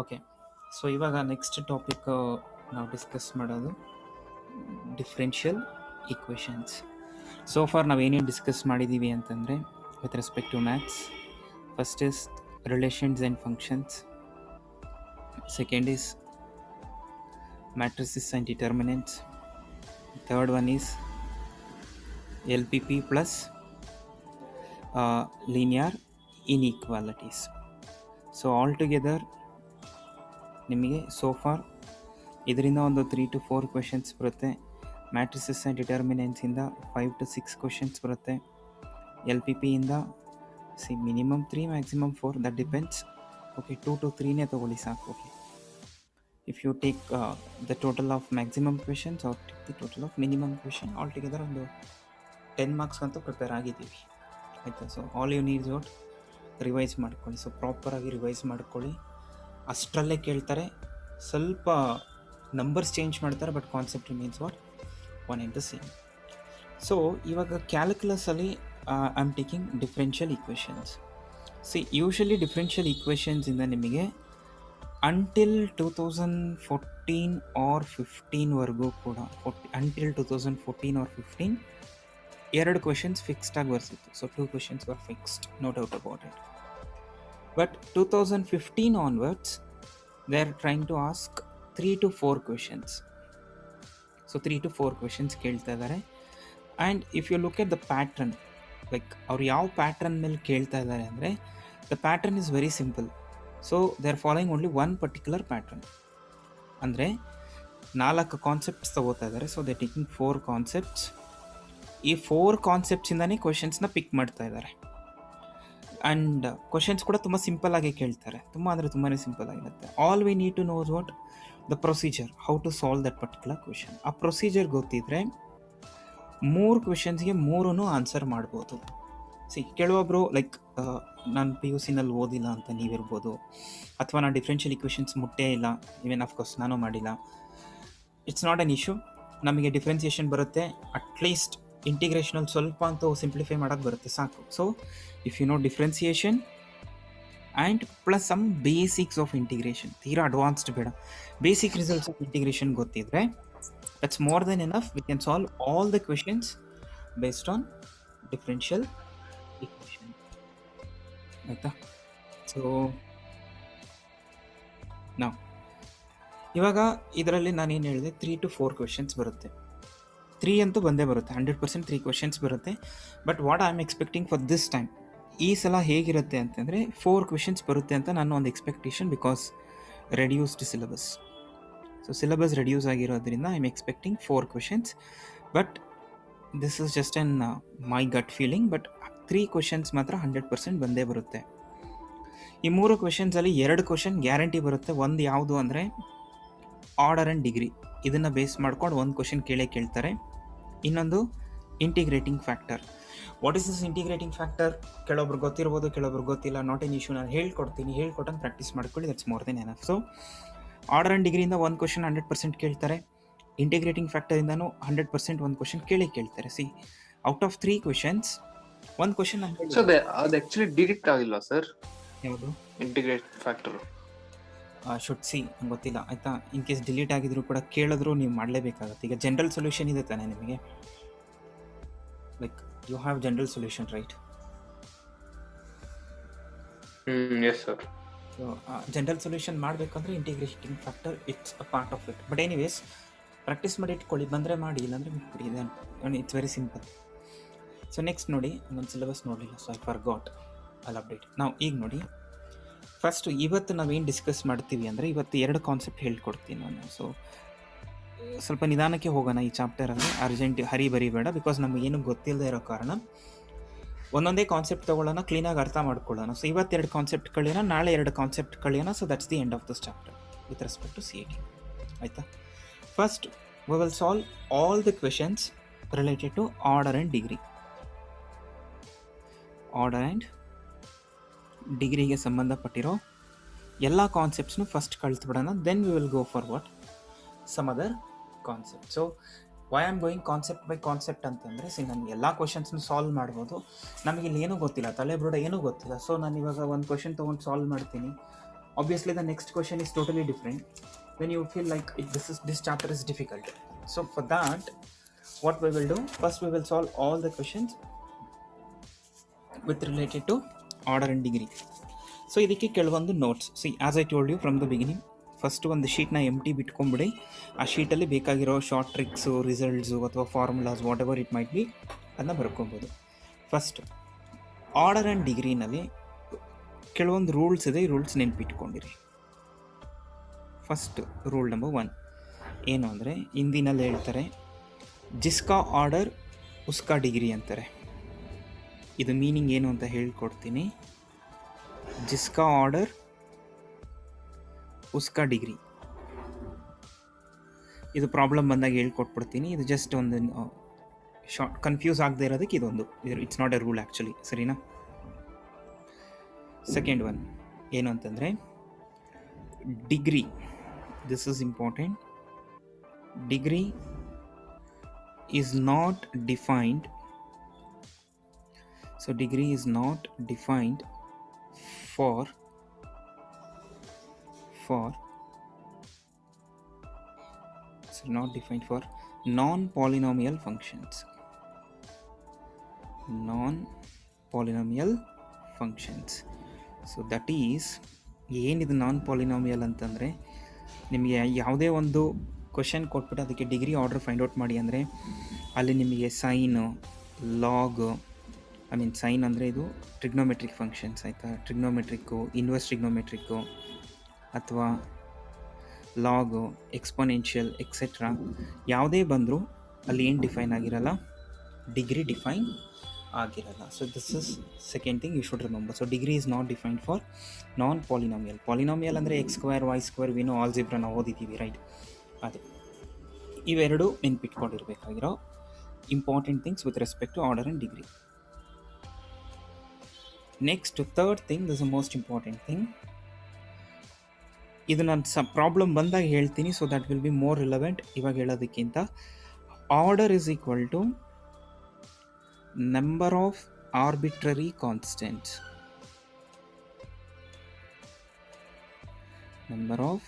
Okay. So ಇವಾಗ next topic ನಾವು discuss ಮಾಡೋದು ಡಿಫ್ರೆನ್ಷಿಯಲ್ ಈಕ್ವೇಷನ್ಸ್. ಸೊ ಫಾರ್ ನಾವೇನೇನು ಡಿಸ್ಕಸ್ ಮಾಡಿದ್ದೀವಿ ಅಂತಂದರೆ with respect to maths, first is relations and functions, second is matrices and determinants, third one is LPP plus linear inequalities. So all together ನಿಮಗೆ so for ಇದರಿಂದ ಒಂದು 3 to 4 questions ಬರುತ್ತೆ. Matrices and ಡಿಟರ್ಮಿನೆಂಟ್ಸಿಂದ 5 to 6 questions ಬರುತ್ತೆ. L P ಪಿಯಿಂದ minimum 3 maximum 4, that depends. Okay, 2 to 3ನೇ ತೊಗೊಳ್ಳಿ ಸಾಕು. Okay, if you take the total of maximum questions or the total of minimum question, altogether ಒಂದು 10 ಮಾರ್ಕ್ಸ್ ಅಂತೂ prepare ಆಗಿದ್ದೀವಿ, ಆಯಿತಾ. So all you needs what, revise ಮಾಡ್ಕೊಳ್ಳಿ. So ಪ್ರಾಪರಾಗಿ revise ಮಾಡ್ಕೊಳ್ಳಿ. ಅಷ್ಟರಲ್ಲೇ ಕೇಳ್ತಾರೆ, ಸ್ವಲ್ಪ ನಂಬರ್ಸ್ ಚೇಂಜ್ ಮಾಡ್ತಾರೆ, but concept remains what one and the same. So ಇವಾಗ ಕ್ಯಾಲ್ಕುಲಸಲ್ಲಿ I am taking differential equations. Usually differential ಈಕ್ವೇಷನ್ಸಿಂದ ನಿಮಗೆ ಅಂಟಿಲ್ 2014 or 15ವರೆಗೂ ಕೂಡ, ಅಂಟಿಲ್ 2014 or 15 2 ಕ್ವೆಶನ್ಸ್ ಫಿಕ್ಸ್ಡ್ ಆಗಿ ಬರ್ಸಿತ್ತು. So 2 questions were fixed, no doubt about it. But 2015 onwards they are trying to ask 3 to 4 questions. So 3 to 4 questions ಕೇಳ್ತಾ ಇದ್ದಾರೆ. And if you look at the pattern, like ಅವ್ರು ಯಾವ pattern ಮೇಲೆ ಕೇಳ್ತಾ ಇದ್ದಾರೆ ಅಂದರೆ, the pattern is very simple. So they are following only one particular pattern. ಅಂದರೆ 4 concepts ತಗೋತಾ ಇದ್ದಾರೆ. So they taking 4 concepts. ಈ 4 ಕಾನ್ಸೆಪ್ಟ್ಸಿಂದನೇ ಕ್ವೆಶನ್ಸ್ನ ಪಿಕ್ ಮಾಡ್ತಾ ಇದ್ದಾರೆ. ಆ್ಯಂಡ್ ಕ್ವೆಶನ್ಸ್ ಕೂಡ ತುಂಬ ಸಿಂಪಲ್ ಆಗಿ ಕೇಳ್ತಾರೆ, ತುಂಬ ಅಂದರೆ ತುಂಬಾ ಸಿಂಪಲ್ ಆಗಿರುತ್ತೆ. All we need to knows what the procedure, how to solve that particular question. ಆ ಪ್ರೊಸೀಜರ್ ಗೊತ್ತಿದ್ರೆ 3 ಕ್ವೆಶನ್ಸ್ಗೆ 3 ಆನ್ಸರ್ ಮಾಡ್ಬೋದು. ಕೆಲವೊಬ್ಬರು ಲೈಕ್ ನಾನು PUC ಓದಿಲ್ಲ ಅಂತ ನೀವಿರ್ಬೋದು, ಅಥವಾ ನಾನು ಡಿಫ್ರೆನ್ಷಿಯಲ್ ಈಕ್ವೇಷನ್ಸ್ ಮುಟ್ಟೇ ಇಲ್ಲ, ಈವನ್ ಆಫ್ಕೋರ್ಸ್ ನಾನು ಮಾಡಿಲ್ಲ. It's not an issue. ನಮಗೆ ಡಿಫ್ರೆನ್ಸಿಯೇಷನ್ ಬರುತ್ತೆ, ಅಟ್ಲೀಸ್ಟ್ ಇಂಟಿಗ್ರೇಷನಲ್ಲಿ ಸ್ವಲ್ಪ ಅಂತೂ ಸಿಂಪ್ಲಿಫೈ ಮಾಡೋಕ್ಕೆ ಬರುತ್ತೆ, ಸಾಕು. So if you know differentiation and plus some basics of integration, ತೀರಾ ಅಡ್ವಾನ್ಸ್ಡ್ ಬೇಡ, ಬೇಸಿಕ್ ರಿಸಲ್ಟ್ಸ್ ಆಫ್ ಇಂಟಿಗ್ರೇಷನ್ ಗೊತ್ತಿದ್ರೆ that's more than enough. We can solve all the questions based on differential equation, ಆಯಿತಾ. So ನಾವು ಇವಾಗ ಇದರಲ್ಲಿ ನಾನೇನು ಹೇಳಿದೆ, 3 to 4 questions ಬರುತ್ತೆ. 3 ಅಂತೂ ಬಂದೇ ಬರುತ್ತೆ, 100% 3 ಕ್ವೆಶನ್ಸ್ ಬರುತ್ತೆ. But what I am expecting for this time, ಈ ಸಲ ಹೇಗಿರುತ್ತೆ ಅಂತಂದರೆ 4 ಕ್ವೆಶನ್ಸ್ ಬರುತ್ತೆ ಅಂತ ನಾನು ಒಂದು expectation, because reduced syllabus. So syllabus reduce ಆಗಿರೋದ್ರಿಂದ I am expecting 4 questions. But this is just an my gut feeling. But 3 questions ಮಾತ್ರ 100% ಬಂದೇ ಬರುತ್ತೆ. ಈ 3 ಕ್ವೆಶನ್ಸಲ್ಲಿ 2 ಕ್ವೆಶನ್ ಗ್ಯಾರಂಟಿ ಬರುತ್ತೆ. ಒಂದು ಯಾವುದು ಅಂದರೆ ಆರ್ಡರ್ ಆ್ಯಂಡ್ ಡಿಗ್ರಿ, ಇದನ್ನು ಬೇಸ್ ಮಾಡ್ಕೊಂಡು ಒಂದು ಕ್ವೆಶನ್ ಕೇಳ್ತಾರೆ. ಇನ್ನೊಂದು integrating factor. What is this integrating factor? ಕೆಲವೊಬ್ರು ಗೊತ್ತಿರ್ಬೋದು, ಕೆಲವೊಬ್ರು ಗೊತ್ತಿಲ್ಲ. ನಾಟ್ ಎನ್ ಇಶ್ಯೂ, ನಾನು ಹೇಳ್ಕೊಟ್ಟಂಗೆ ಪ್ರಾಕ್ಟೀಸ್ ಮಾಡ್ಕೊಳ್ಳಿ, that's more than enough. So order and ಡಿಗ್ರಿಯಿಂದ ಒಂದು ಕ್ವೆಶನ್ 100% ಕೇಳ್ತಾರೆ. ಇಂಟಿಗ್ರೇಟಿಂಗ್ ಫ್ಯಾಕ್ಟರಿಂದನೂ 100% ಒಂದು ಕ್ವೆಶನ್ ಕೇಳ್ತಾರೆ. ಔಟ್ ಆಫ್ 3 ಕ್ವೆಶನ್ಸ್ 1 ಕ್ವೆಶನ್ ಅದು ಆಕ್ಚುಲಿ ಡಿಡಕ್ಟ್ ಆಗಿಲ್ಲ ಸರ್, ಯಾವುದು ಇಂಟಿಗ್ರೇಟ್ ಫ್ಯಾಕ್ಟರ್ ಶುಡ್ ಸಿ, ನಂಗೆ ಗೊತ್ತಿಲ್ಲ, ಆಯಿತಾ. ಇನ್ ಕೇಸ್ ಡಿಲೀಟ್ ಆಗಿದ್ರು ಕೂಡ ಕೇಳಿದ್ರು ನೀವು ಮಾಡಲೇಬೇಕಾಗತ್ತೆ. ಈಗ ಜನರಲ್ ಸೊಲ್ಯೂಷನ್ ಇದೆ ತಾನೇ ನಿಮಗೆ, like you have general solution, right? Yes sir. So general solution ಮಾಡಬೇಕಂದ್ರೆ integrating factor it's a part of it. But anyways practice ಮಾಡಿ ಇಟ್ಕೊಳ್ಳಿ, ಬಂದರೆ ಮಾಡಿ, ಇಲ್ಲಾಂದರೆ ಬಿಟ್ಬಿಡಿ. It's very simple. So next ನೋಡಿ, ನನ್ನ ಸಿಲೆಬಸ್ ನೋಡಲಿಲ್ಲ, so I forgot, I'll update. ನಾವು ಈಗ ನೋಡಿ, ಫಸ್ಟು ಇವತ್ತು ನಾವೇನು ಡಿಸ್ಕಸ್ ಮಾಡ್ತೀವಿ ಅಂದರೆ, ಇವತ್ತು 2 ಕಾನ್ಸೆಪ್ಟ್ ಹೇಳ್ಕೊಡ್ತೀನಿ ನಾನು. ಸೊ ಸ್ವಲ್ಪ ನಿಧಾನಕ್ಕೆ ಹೋಗೋಣ ಈ ಚಾಪ್ಟರಲ್ಲಿ, ಅರ್ಜೆಂಟ್ ಹರಿ ಬರಿಬೇಡ, ಬಿಕಾಸ್ ನಮಗೇನು ಗೊತ್ತಿಲ್ಲದೆ ಇರೋ ಕಾರಣ ಒಂದೊಂದೇ ಕಾನ್ಸೆಪ್ಟ್ ತೊಗೊಳ್ಳೋಣ, ಕ್ಲೀನಾಗಿ ಅರ್ಥ ಮಾಡ್ಕೊಳ್ಳೋಣ. ಸೊ ಇವತ್ತು 2 ಕಾನ್ಸೆಪ್ಟ್ ಕಳಿಯೋಣ, ನಾಳೆ 2 ಕಾನ್ಸೆಪ್ಟ್ ಕಳಿಯೋಣ. So that's the end of this chapter with respect to CAT, ಆಯಿತಾ. First we will solve all the questions related to order and degree. Order and ಡಿಗ್ರಿಗೆ ಸಂಬಂಧಪಟ್ಟಿರೋ ಎಲ್ಲ ಕಾನ್ಸೆಪ್ಟ್ಸ್ನು ಫಸ್ಟ್ ಕಳಿಸ್ಬಿಡೋಣ. Then we will go for what some other concept. So why am going concept by concept ಅಂತಂದರೆ, ನಾನು ಎಲ್ಲ ಕ್ವೆಶನ್ಸ್ನು solve ಮಾಡ್ಬೋದು. ನಮಗೆ ಇಲ್ಲಿ ಏನೂ ಗೊತ್ತಿಲ್ಲ, ತಲೆ ಬುರುಡ ಏನೂ ಗೊತ್ತಿಲ್ಲ. ಸೊ ನಾನು ಇವಾಗ ಒಂದು ಕ್ವೆಶನ್ ತೊಗೊಂಡು ಸಾಲ್ವ್ ಮಾಡ್ತೀನಿ, obviously the next question is totally different, then you feel like this chapter is difficult. So for that, what we will do, first we will solve all the questions with related to order and degree. So ಇದಕ್ಕೆ ಕೆಲವೊಂದು notes, as I told you from the beginning, first ಒಂದು ಶೀಟ್ನ empty ಬಿಟ್ಕೊಂಡ್ಬಿಡಿ. ಆ ಶೀಟಲ್ಲಿ ಬೇಕಾಗಿರೋ short tricks, results ಅಥವಾ formulas whatever it might be ಅದನ್ನ ಬರ್ಕೊಬೋದು. ಫಸ್ಟ್ ಆರ್ಡರ್ ಆ್ಯಂಡ್ ಡಿಗ್ರಿನಲ್ಲಿ ಕೆಲವೊಂದು ರೂಲ್ಸ್ ಇದೆ, ಈ ರೂಲ್ಸ್ ನೆನ್ಪಿಟ್ಕೊಂಡಿರಿ. ಫಸ್ಟ್ ರೂಲ್ ನಂಬರ್ 1 ಏನು ಅಂದರೆ, ಹಿಂದಿನಲ್ಲಿ ಹೇಳ್ತಾರೆ ಜಿಸ್ಕಾ ಆರ್ಡರ್ ಉಸ್ಕಾ ಡಿಗ್ರಿ ಅಂತಾರೆ. ಇದು ಮೀನಿಂಗ್ ಏನು ಅಂತ ಹೇಳ್ಕೊಡ್ತೀನಿ. ಜಿಸ್ಕಾ ಆರ್ಡರ್ ಉಸ್ಕಾ ಡಿಗ್ರಿ, ಇದು ಪ್ರಾಬ್ಲಮ್ ಬಂದಾಗ ಹೇಳ್ಕೊಟ್ಬಿಡ್ತೀನಿ. ಇದು ಜಸ್ಟ್ ಒಂದು ಶಾರ್ಟ್ ಕನ್ಫ್ಯೂಸ್ ಆಗದೆ ಇರೋದಕ್ಕೆ ಇದೊಂದು, it's not A rule actually, ಸರಿನಾ? ಸೆಕೆಂಡ್ ಒನ್ ಏನು ಅಂತಂದರೆ degree, this is important. Degree is not defined, so degree is not defined for not defined for non-polynomial functions. Non-polynomial functions. So that is, ಏನಿದು ನಾನ್ polynomial ಅಂತಂದರೆ, ನಿಮಗೆ ಯಾವುದೇ ಒಂದು question ಕೊಟ್ಬಿಟ್ಟು ಅದಕ್ಕೆ ಡಿಗ್ರಿ ಆರ್ಡರ್ ಫೈಂಡ್ ಔಟ್ ಮಾಡಿ ಅಂದರೆ, ಅಲ್ಲಿ ನಿಮಗೆ sine, log, I mean sine ಅಂದರೆ ಇದು ಟ್ರಿಗ್ನೋಮೆಟ್ರಿಕ್ ಫಂಕ್ಷನ್ಸ್, ಆಯಿತಾ? ಟ್ರಿಗ್ನೋಮೆಟ್ರಿಕ್ಕು, ಇನ್ವರ್ಸ್ ಟ್ರಿಗ್ನೋಮೆಟ್ರಿಕ್ಕು, ಅಥವಾ ಲಾಗು, ಎಕ್ಸ್ಪೊನೆನ್ಷಿಯಲ್ ಎಕ್ಸೆಟ್ರಾ ಯಾವುದೇ ಬಂದರೂ ಅಲ್ಲಿ ಏನು ಡಿಫೈನ್ ಆಗಿರಲ್ಲ, ಡಿಗ್ರಿ ಡಿಫೈನ್ ಆಗಿರಲ್ಲ. So this is second thing you should remember. So degree is not defined for non polynomial. Polynomial ಅಂದರೆ x square, y square, we know, algebra ನಾವು ಓದಿದ್ದೀವಿ, ರೈಟ್? ಅದೇ ಇವೆರಡು ನೆನ್ಪಿಟ್ಕೊಂಡಿರಬೇಕಾಗಿರೋ important things with respect to order and degree. Next third thing, this is most important thing. ಇದು ನಾನು problem ಬಂದಾಗ ಹೇಳ್ತೀನಿ, so that will be more relevant ಇವಾಗ ಹೇಳೋದಕ್ಕಿಂತ. Order is equal to number of arbitrary constants. Number of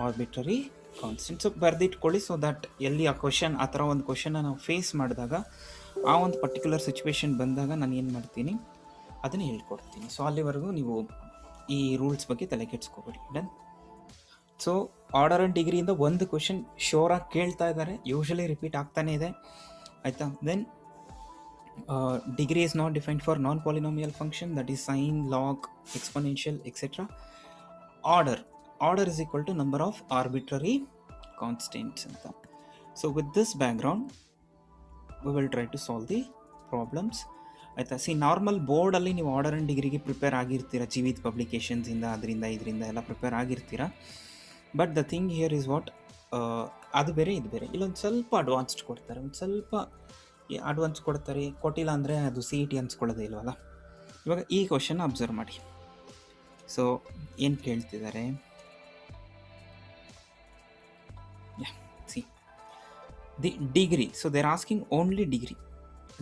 arbitrary constants ಬರೆದಿಟ್ಕೊಳ್ಳಿ. So that ಎಲ್ಲಿ ಆ question, ಆ ಥರ ಒಂದು ಕ್ವಶನ್ನ ನಾವು ಫೇಸ್ ಮಾಡಿದಾಗ, ಆ ಒಂದು ಪರ್ಟಿಕ್ಯುಲರ್ ಸಿಚುವೇಶನ್ ಬಂದಾಗ ನಾನು ಏನು ಮಾಡ್ತೀನಿ ಅದನ್ನು ಹೇಳ್ಕೊಡ್ತೀನಿ. ಸೊ ಅಲ್ಲಿವರೆಗೂ ನೀವು ಈ ರೂಲ್ಸ್ ಬಗ್ಗೆ ತಲೆ ಕೆಡಿಸ್ಕೋಬೇಡಿ. ಡನ್. ಸೊ ಆರ್ಡರ್ ಆ್ಯಂಡ್ ಡಿಗ್ರಿಯಿಂದ ಒಂದು ಕ್ವಶನ್ ಶೋರಾಗಿ ಕೇಳ್ತಾ ಇದ್ದಾರೆ, ಯೂಶಲಿ ರಿಪೀಟ್ ಆಗ್ತಾನೇ ಇದೆ, ಆಯಿತಾ? Then degree is not defined for non polynomial function, that is sine, log, exponential etcetera. Order is equal to number of arbitrary constants ಅಂತ. So with this background we will try to solve the problems, ಆಯಿತಾ? Normal ಬೋರ್ಡಲ್ಲಿ ನೀವು order and ಡಿಗ್ರಿಗೆ prepare ಆಗಿರ್ತೀರ, ಜೀವಿತ್ ಪಬ್ಲಿಕೇಶನ್ಸಿಂದ, ಅದರಿಂದ ಇದರಿಂದ ಎಲ್ಲ ಪ್ರಿಪೇರ್ ಆಗಿರ್ತೀರ. But the thing here is what, ಅದು ಬೇರೆ ಇದು ಬೇರೆ. ಇಲ್ಲೊಂದು ಸ್ವಲ್ಪ ಅಡ್ವಾನ್ಸ್ಡ್ ಕೊಡ್ತಾರೆ, ಒಂದು ಸ್ವಲ್ಪ ಅಡ್ವಾನ್ಸ್ ಕೊಡ್ತಾರೆ, ಕೊಟ್ಟಿಲ್ಲ ಅಂದರೆ ಅದು CET ಅನ್ಸ್ಕೊಳ್ಳೋದೇ ಇಲ್ವಲ್ಲ. ಇವಾಗ ಈ ಕ್ವಶನ್ ಅಬ್ಸರ್ವ್ ಮಾಡಿ. ಸೊ ಏನು ಕೇಳ್ತಿದ್ದಾರೆ, the degree. So they are asking only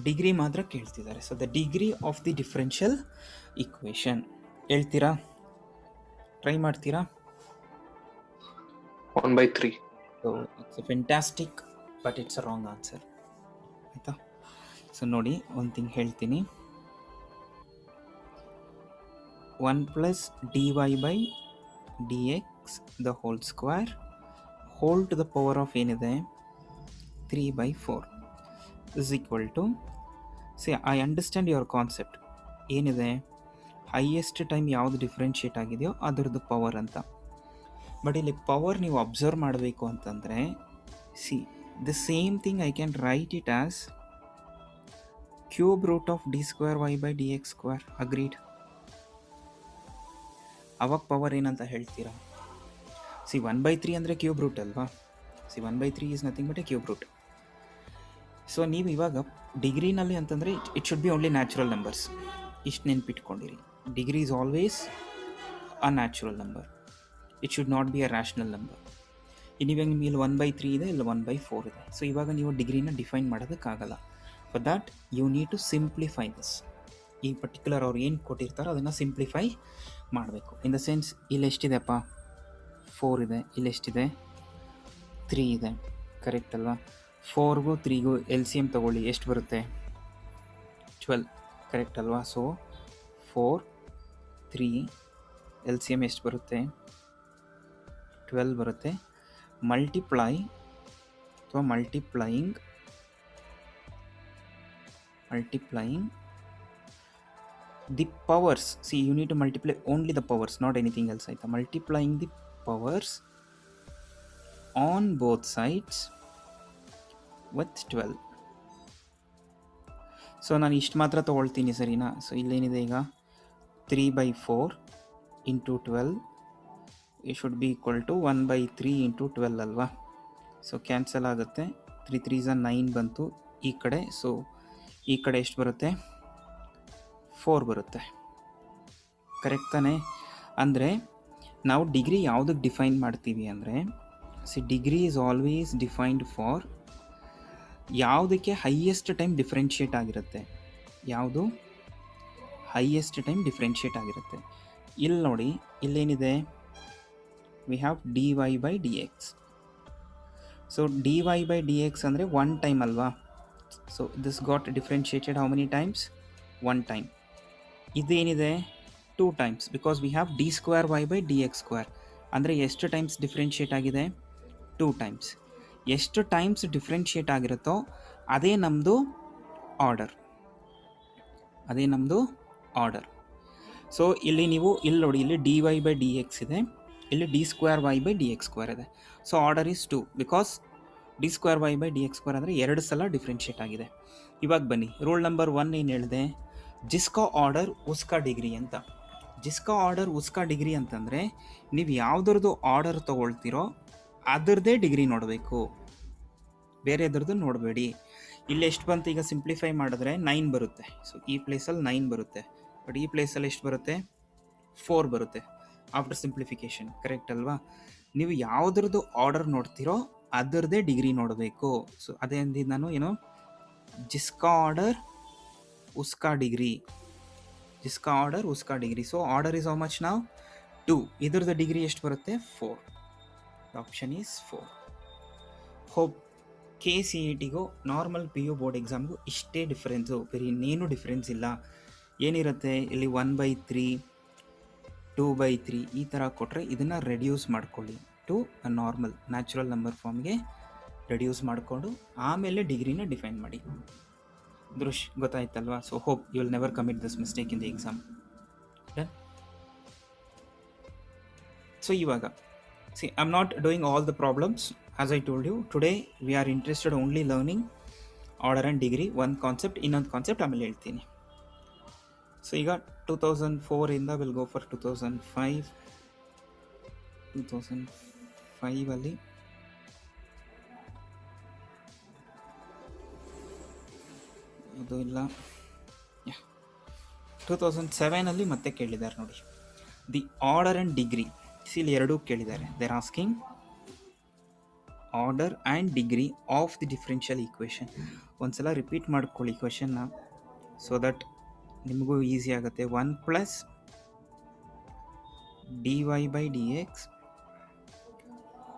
degree ಮಾತ್ರ ಕೇಳ್ತಿದ್ದಾರೆ. So the degree of the differential equation ಹೇಳ್ತೀರಾ? ಟ್ರೈ ಮಾಡ್ತೀರಾ? 1/3. So it's fantastic, but it's a wrong answer, ಆಯಿತಾ? ಸೊ ನೋಡಿ, ಒಂದು ಥಿಂಗ್ ಹೇಳ್ತೀನಿ. 1 + dy/dx the whole square whole to the power of ಏನಿದೆ 3/4 is equal to, say I understand your concept, ಏನಿದೆ highest time ಯಾವುದು differentiate ಆಗಿದೆಯೋ ಅದರದ್ದು ಪವರ್ ಅಂತ. ಬಟ್ ಇಲ್ಲಿ ಪವರ್ ನೀವು ಅಬ್ಸರ್ವ್ ಮಾಡಬೇಕು ಅಂತಂದರೆ, the same thing I can write it as cube root of d²y/dx². Agreed? ಅವಾಗ ಪವರ್ ಏನಂತ ಹೇಳ್ತೀರಾ? 1/3 ಅಂದರೆ ಕ್ಯೂಬ್ ರೂಟ್ ಅಲ್ವಾ? 1/3 is nothing but a cube root. So ನೀವು ಇವಾಗ ಡಿಗ್ರಿನಲ್ಲಿ ಅಂತಂದರೆ it should be only natural numbers, ಇಷ್ಟು ನೆನ್ಪಿಟ್ಕೊಂಡಿರಿ. Degree is always a natural number, it should not be a rational number. ಇವಾಗ ನಿಮಗೆ ಇಲ್ಲಿ 1/3 ಇದೆ, ಇಲ್ಲ 1/4 ಇದೆ. ಸೊ ಇವಾಗ ನೀವು ಡಿಗ್ರಿನ ಡಿಫೈನ್ ಮಾಡೋದಕ್ಕಾಗಲ್ಲ. For that you need to simplify this. ಈ ಪರ್ಟಿಕ್ಯುಲರ್ ಅವ್ರು ಏನು ಕೊಟ್ಟಿರ್ತಾರೋ ಅದನ್ನು ಸಿಂಪ್ಲಿಫೈ ಮಾಡಬೇಕು. ಇನ್ ದ ಸೆನ್ಸ್ ಇಲ್ಲಿ ಎಷ್ಟಿದೆಪ್ಪ 4 ಇದೆ, ಇಲ್ಲಿ ಎಷ್ಟಿದೆ 3 ಇದೆ, ಕರೆಕ್ಟ್ ಅಲ್ವಾ? 4ಗೂ 3ಗೂ ಎಲ್ ಸಿ ಎಮ್ ತೊಗೊಳ್ಳಿ, ಎಷ್ಟು ಬರುತ್ತೆ 12, ಕರೆಕ್ಟ್ ಅಲ್ವಾ? ಸೊ 4 3 ಎಲ್ ಸಿ ಎಮ್ ಎಷ್ಟು ಬರುತ್ತೆ 12 ಬರುತ್ತೆ. ಮಲ್ಟಿಪ್ಲೈ ಅಥವಾ multiplying the powers. See, you need to multiply only the powers, not anything else. Aita multiplying the powers on both sides with 12. So ನಾನು ಇಷ್ಟು ಮಾತ್ರ ತೊಗೊಳ್ತೀನಿ, ಸರಿನಾ? ಸೊ ಇಲ್ಲೇನಿದೆ ಈಗ 3/4 into 12 it should be equal to 1/3 into 12 ಅಲ್ವಾ? So cancel ಆಗುತ್ತೆ, 3 3 9 ಬಂತು ಈ ಕಡೆ. ಸೊ ಈ ಕಡೆ ಎಷ್ಟು ಬರುತ್ತೆ 4 ಬರುತ್ತೆ, ಕರೆಕ್ಟ್ ತಾನೇ? ಅಂದರೆ ನಾವು ಡಿಗ್ರಿ ಯಾವುದಕ್ಕೆ ಡಿಫೈನ್ ಮಾಡ್ತೀವಿ ಅಂದರೆ, degree is always defined for ಯಾವುದಕ್ಕೆ ಹೈಯೆಸ್ಟ್ ಟೈಮ್ ಡಿಫ್ರೆನ್ಷಿಯೇಟ್ ಆಗಿರುತ್ತೆ, ಯಾವುದು ಹೈಯೆಸ್ಟ್ ಟೈಮ್ ಡಿಫ್ರೆನ್ಷಿಯೇಟ್ ಆಗಿರುತ್ತೆ. ಇಲ್ಲಿ ನೋಡಿ, ಇಲ್ಲೇನಿದೆ we have dy by D X. So dy by D x ಅಂದರೆ 1 ಟೈಮ್ ಅಲ್ವಾ? So this got differentiated how many times? 1 time. ಇದೇನಿದೆ 2 times, because we have d square Y by D X square. ಅಂದರೆ ಎಷ್ಟು times differentiate ಆಗಿದೆ? 2 times. ಎಷ್ಟು times differentiate ಆಗಿರುತ್ತೋ ಅದೇ ನಮ್ಮದು order, so ಇಲ್ಲಿ ನೀವು ಇಲ್ಲಿ ನೋಡಿ, ಇಲ್ಲಿ d Y by D x ಇದೆ, ಇಲ್ಲಿ d square Y by D X square ಇದೆ. So order is 2, because d square Y by D X square ಅಂದರೆ 2 ಸಲ ಡಿಫ್ರೆನ್ಷಿಯೇಟ್ ಆಗಿದೆ. ಇವಾಗ ಬನ್ನಿ, ರೂಲ್ ನಂಬರ್ 1 ಏನು ಹೇಳಿದೆ? ಜಿಸ್ಕಾ ಆರ್ಡರ್ ಉಸ್ಕಾ ಡಿಗ್ರಿ ಅಂತ. ಜಿಸ್ಕಾ ಆರ್ಡರ್ ಉಸ್ಕಾ ಡಿಗ್ರಿ ಅಂತಂದರೆ ನೀವು ಯಾವುದ್ರದ್ದು ಆರ್ಡರ್ ತೊಗೊಳ್ತೀರೋ ಅದರದ್ದೇ ಡಿಗ್ರಿ ನೋಡಬೇಕು, ಬೇರೆದ್ರದ್ದು ನೋಡಬೇಡಿ. ಇಲ್ಲಿ ಎಷ್ಟು ಬಂತು ಈಗ ಸಿಂಪ್ಲಿಫೈ ಮಾಡಿದ್ರೆ 9 ಬರುತ್ತೆ. ಸೊ ಈ ಪ್ಲೇಸಲ್ಲಿ 9 ಬರುತ್ತೆ, ಬಟ್ ಈ ಪ್ಲೇಸಲ್ಲಿ ಎಷ್ಟು ಬರುತ್ತೆ 4 ಬರುತ್ತೆ ಆಫ್ಟರ್ ಸಿಂಪ್ಲಿಫಿಕೇಶನ್, ಕರೆಕ್ಟ್ ಅಲ್ವಾ? ನೀವು ಯಾವುದ್ರದ್ದು ಆರ್ಡರ್ ನೋಡ್ತೀರೋ ಅದರದ್ದೇ ಡಿಗ್ರಿ ನೋಡಬೇಕು. ಸೊ ಅದೇ ಅಂದಿದ್ದು ನಾನು, ಏನು ಜಿಸ್ಕಾ ಆರ್ಡರ್ ಉಸ್ಕಾ ಡಿಗ್ರಿ, ಜಿಸ್ಕಾ ಆರ್ಡರ್ ಉಸ್ಕಾ degree. So order is how much ನಾವು 2, ಇದ್ರದ್ದು ಡಿಗ್ರಿ ಎಷ್ಟು ಬರುತ್ತೆ 4. Option is 4. Hope K C E ಟಿಗೂ ನಾರ್ಮಲ್ ಪಿ ಯು ಬೋರ್ಡ್ ಎಕ್ಸಾಮ್ಗೂ ಇಷ್ಟೇ ಡಿಫ್ರೆನ್ಸು, ಬೇರೆ ಇನ್ನೇನು ಡಿಫ್ರೆನ್ಸ್ ಇಲ್ಲ. ಏನಿರುತ್ತೆ ಇಲ್ಲಿ 1/3 2/3 ಈ ಥರ ಕೊಟ್ಟರೆ ಇದನ್ನು ರೆಡ್ಯೂಸ್ ಮಾಡ್ಕೊಳ್ಳಿ to a normal natural number ಫಾರ್ಮ್ಗೆ ರೆಡ್ಯೂಸ್ ಮಾಡಿಕೊಂಡು ಆಮೇಲೆ ಡಿಗ್ರಿನ ಡಿಫೈನ್ ಮಾಡಿ. ದೃಶ್ ಗೊತ್ತಾಯ್ತಲ್ವಾ? So hope you will never commit this mistake in the exam. Done. So ಇವಾಗ see, I'm not doing all the problems. As I told you, today we are interested only learning order and degree. one concept, ಇನ್ನೊಂದು concept ಆಮೇಲೆ ಹೇಳ್ತೀನಿ. So ಈಗ 2004 ಇಂದ will go for 2005. 2005 ಅಲ್ಲಿ ಅದು ಇಲ್ಲ, 2007 ಅಲ್ಲಿ ಮತ್ತೆ ಕೇಳಿದ್ದಾರೆ ನೋಡಿ, ದಿ ಆರ್ಡರ್ ಆ್ಯಂಡ್ ಡಿಗ್ರಿ. ಇಲ್ಲಿ ಎರಡೂ ಕೇಳಿದ್ದಾರೆ. They're asking order and degree of the differential equation. ಒಂದ್ಸಲ ರಿಪೀಟ್ ಮಾಡ್ಕೊಳ್ಳಿ ಕ್ವೆಶನ್ನ, ಸೊ ದಟ್ ನಿಮಗೂ ಈಸಿ ಆಗುತ್ತೆ. 1 plus dy by D X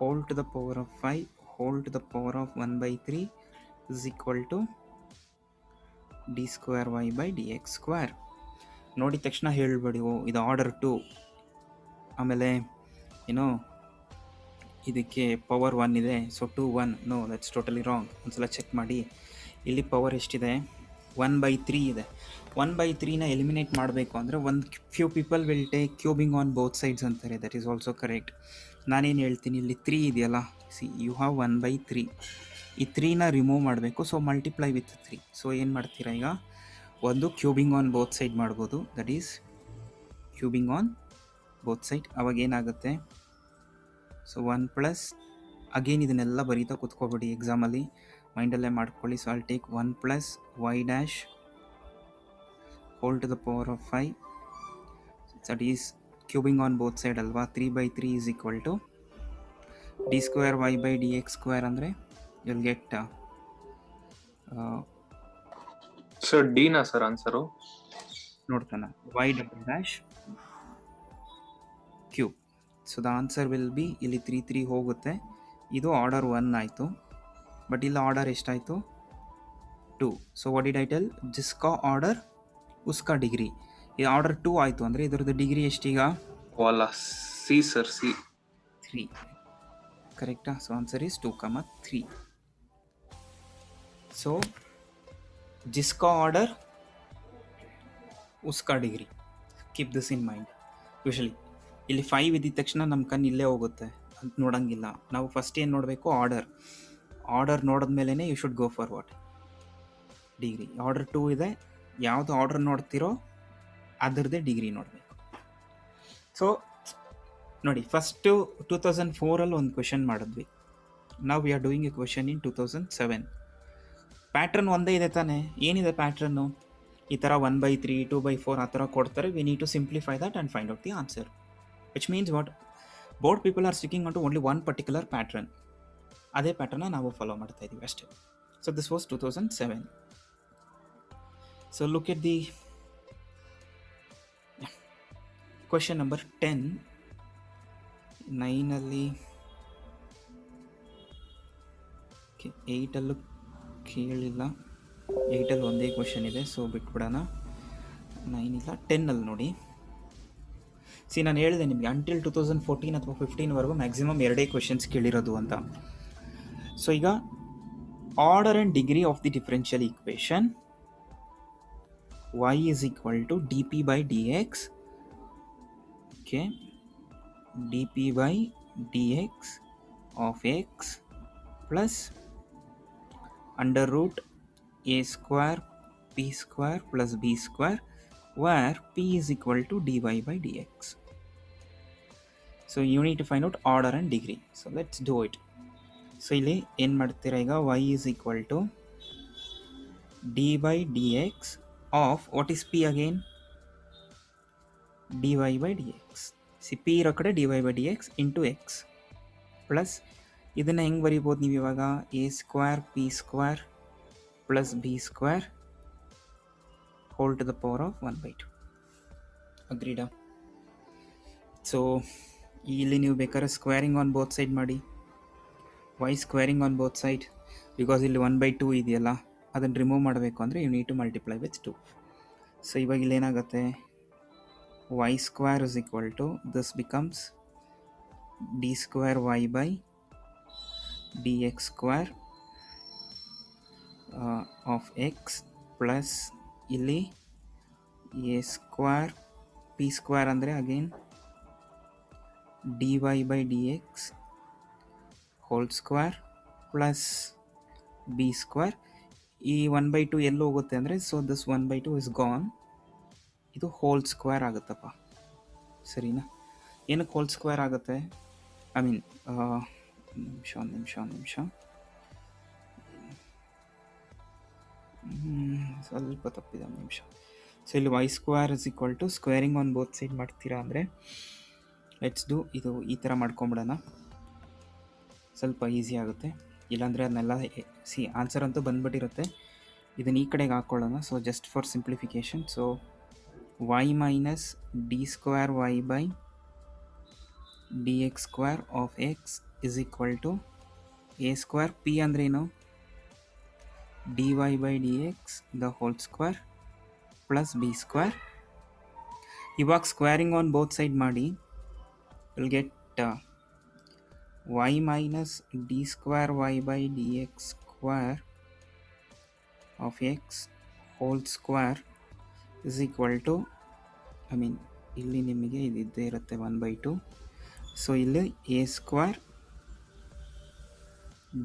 whole to the power of 5 whole to the power of 1/3 is equal to D square Y by D X square. ನೋಡಿದ ತಕ್ಷಣ ಹೇಳ್ಬೇಡಿ ಓ ಇದು order 2, ಆಮೇಲೆ ಏನೋ ಇದಕ್ಕೆ ಪವರ್ 1 ಇದೆ, so 2 1. No, that's totally wrong. ಒಂದ್ಸಲ check ಮಾಡಿ. ಇಲ್ಲಿ ಪವರ್ ಎಷ್ಟಿದೆ 1/3 ಇದೆ. 1/3ನ ಎಲಿಮಿನೇಟ್ ಮಾಡಬೇಕು ಅಂದರೆ ಒಂದು few people will take cubing on both sides ಅಂತಾರೆ. That is also correct. ನಾನೇನು ಹೇಳ್ತೀನಿ, ಇಲ್ಲಿ 3 ಇದೆಯಲ್ಲ, ಸಿ ಯು ಹ್ಯಾವ್ 1/3. ಈ 3ನ ರಿಮೂವ್ ಮಾಡಬೇಕು, ಸೊ ಮಲ್ಟಿಪ್ಲೈ ವಿತ್ 3. ಸೊ ಏನು ಮಾಡ್ತೀರಾ ಈಗ, ಒಂದು ಕ್ಯೂಬಿಂಗ್ ಆನ್ ಬೋತ್ ಸೈಡ್ ಮಾಡ್ಬೋದು, that is cubing on both side. ಅವಾಗ ಏನಾಗುತ್ತೆ, ಸೊ 1 ಪ್ಲಸ್ ಅಗೇನ್ ಇದನ್ನೆಲ್ಲ ಬರೀತಾ ಕೂತ್ಕೋಬೇಡಿ ಎಕ್ಸಾಮಲ್ಲಿ, ಮೈಂಡಲ್ಲೇ ಮಾಡ್ಕೊಳ್ಳಿ. So I'll take 1 plus y dash whole to the power of 5, that is cubing on both side ಅಲ್ವಾ. 3/3 is equal to D square Y by D X square. ಅಂದರೆ will get sir ಡಿನಾ sir answer? ನೋಡ್ತಾನ y double dash cube. So the answer will be, ಇಲ್ಲಿ 3 ಹೋಗುತ್ತೆ, ಇದು order 1 ಆಯಿತು, but ಇಲ್ಲಿ order ಎಷ್ಟಾಯಿತು 2. So what did I tell, ಜಿಸ್ಕಾ ಆರ್ಡರ್ ಉಸ್ಕಾ ಡಿಗ್ರಿ. ಈ ಆರ್ಡರ್ 2 ಆಯಿತು ಅಂದರೆ ಇದರದ್ದು ಡಿಗ್ರಿ ಎಷ್ಟೀಗ ವಾಲಾ ಸಿ ಸರ್, ಸಿ 3. ಕರೆಕ್ಟಾ? So answer is 2, 3. ಸೊ ಜಿಸ್ಕಾ ಆರ್ಡರ್ ಉಸ್ಕಾ degree, keep this in mind. Usually ಇಲ್ಲಿ 5 ಇದ್ದ ತಕ್ಷಣ ನಮ್ಮ ಕಣ್ಣು ಇಲ್ಲೇ ಹೋಗುತ್ತೆ ಅಂತ ನೋಡೋಂಗಿಲ್ಲ. ನಾವು ಫಸ್ಟ್ ಏನು ನೋಡಬೇಕು, ಆರ್ಡರ್ ನೋಡಿದ್ಮೇಲೆ you should go for what, degree. Order 2 ಇದೆ, ಯಾವುದು ಆರ್ಡರ್ ನೋಡ್ತಿರೋ ಅದರದ್ದೇ ಡಿಗ್ರಿ ನೋಡಬೇಕು. ಸೊ ನೋಡಿ, ಫಸ್ಟು 2004 ಒಂದು ಕ್ವೆಶನ್ ಮಾಡಿದ್ವಿ, ನಾವು we are doing A question in 2007. Pattern ಒಂದೇ ಇದೆ ತಾನೇ, ಏನಿದೆ ಪ್ಯಾಟ್ರನ್ನು, ಈ ಥರ 1/3 2/4 ಆ ಥರ ಕೊಡ್ತಾರೆ. We need to simplify that and find out the answer, which means what, board people are sticking on to only one particular pattern. ಅದೇ ಪ್ಯಾಟ್ರನ್ನ ನಾವು ಫಾಲೋ ಮಾಡ್ತಾ ಇದ್ದೀವಿ ಅಷ್ಟೇ. So this was 2007. So look at the question number 10. 9ಅಲ್ಲಿ 8ಅಲ್ಲೂ ಕೇಳಿಲ್ಲ, 8ಅಲ್ಲಿ ಒಂದೇ ಕ್ವೆಶನ್ ಇದೆ, ಸೊ ಬಿಟ್ಬಿಡೋಣ. 9 ಇಲ್ಲ, 10ಅಲ್ಲಿ ನೋಡಿ. ನಾನು ಹೇಳಿದೆ ನಿಮಗೆ ಅಂಟಿಲ್ 2014 ಅಥವಾ 15ವರೆಗೂ ಮ್ಯಾಕ್ಸಿಮಮ್ 2 ಕ್ವೆಶನ್ಸ್ ಕೇಳಿರೋದು ಅಂತ. ಸೊ ಈಗ order and degree of the differential equation y is equal to dp by dx, okay, dp by dx of x plus under root a square p square plus b square, where p is equal to dy by dx. So you need to find out order and degree. So let's do it. So ಇಲ್ಲಿ ಏನು ಮಾಡ್ತೀರಾ ಈಗ, y is equal to d by dx of what is p again, dy by dx. See p ಇರೋ ಕಡೆ dy by dx into x plus ಇದನ್ನು ಹೆಂಗೆ ಬರೀಬೋದು ನೀವು ಇವಾಗ, a square p square plus b square whole to the power of 1/2. ಅಗ್ರೀಡಾ? So ಇಲ್ಲಿ ನೀವು ಬೇಕಾದ್ರೆ ಸ್ಕ್ವೇರಿಂಗ್ ಆನ್ ಬೋತ್ ಸೈಡ್ ಮಾಡಿ, y squaring on both side, because ಇಲ್ಲಿ 1/2 ಇದೆಯಲ್ಲ, ಅದನ್ನು ರಿಮೂವ್ ಮಾಡಬೇಕು ಅಂದರೆ you need to multiply with 2. So ಇವಾಗ ಇಲ್ಲಿ ಏನಾಗುತ್ತೆ, y square is equal to, this becomes d square y by dx square of x plus ಇಲ್ಲಿ a ಸ್ಕ್ವೇರ್ p ಸ್ಕ್ವೇರ್ ಅಂದರೆ again dy by dx whole square plus b square. ಈ 1/2 ಎಲ್ಲಿ ಹೋಗುತ್ತೆ ಅಂದರೆ, so this 1/2 is gone, ಇದು whole square ಆಗುತ್ತಪ್ಪ, ಸರಿನಾ? ಏನಕ್ಕೆ ಹೋಲ್ ಸ್ಕ್ವೇರ್ ಆಗುತ್ತೆ, ಐ ಮೀನ್ ಒಂದು ನಿಮಿಷ ಸ್ವಲ್ಪ ತಪ್ಪಿದೆ, ಒಂದು ನಿಮಿಷ. ಸೊ ಇಲ್ಲಿ y square is equal to squaring on both side ಮಾಡ್ತೀರಾ ಅಂದರೆ, ಲೆಟ್ಸ್ ಡೂ ಇದು ಈ ಥರ ಮಾಡ್ಕೊಂಬಿಡೋಣ, ಸ್ವಲ್ಪ ಈಸಿ ಆಗುತ್ತೆ. ಇಲ್ಲಾಂದರೆ ಅದನ್ನೆಲ್ಲ ಆನ್ಸರ್ ಅಂತೂ ಬಂದ್ಬಿಟ್ಟಿರುತ್ತೆ, ಇದನ್ನು ಈ ಕಡೆಗೆ ಹಾಕ್ಕೊಳ್ಳೋಣ. So just for simplification, so y minus d square y by D X square of x is equal to a square, p ಅಂದ್ರೇನು, d Y by D X the whole square plus b square. ಇವಾಗ squaring on both side ಮಾಡಿ, will get y minus d square y by dx square of x whole square is equal to, I mean ಇಲ್ಲಿ ನಿಮಗೆ ಇದ್ದೇ ಇರುತ್ತೆ 1/2. So ಇಲ್ಲಿ a square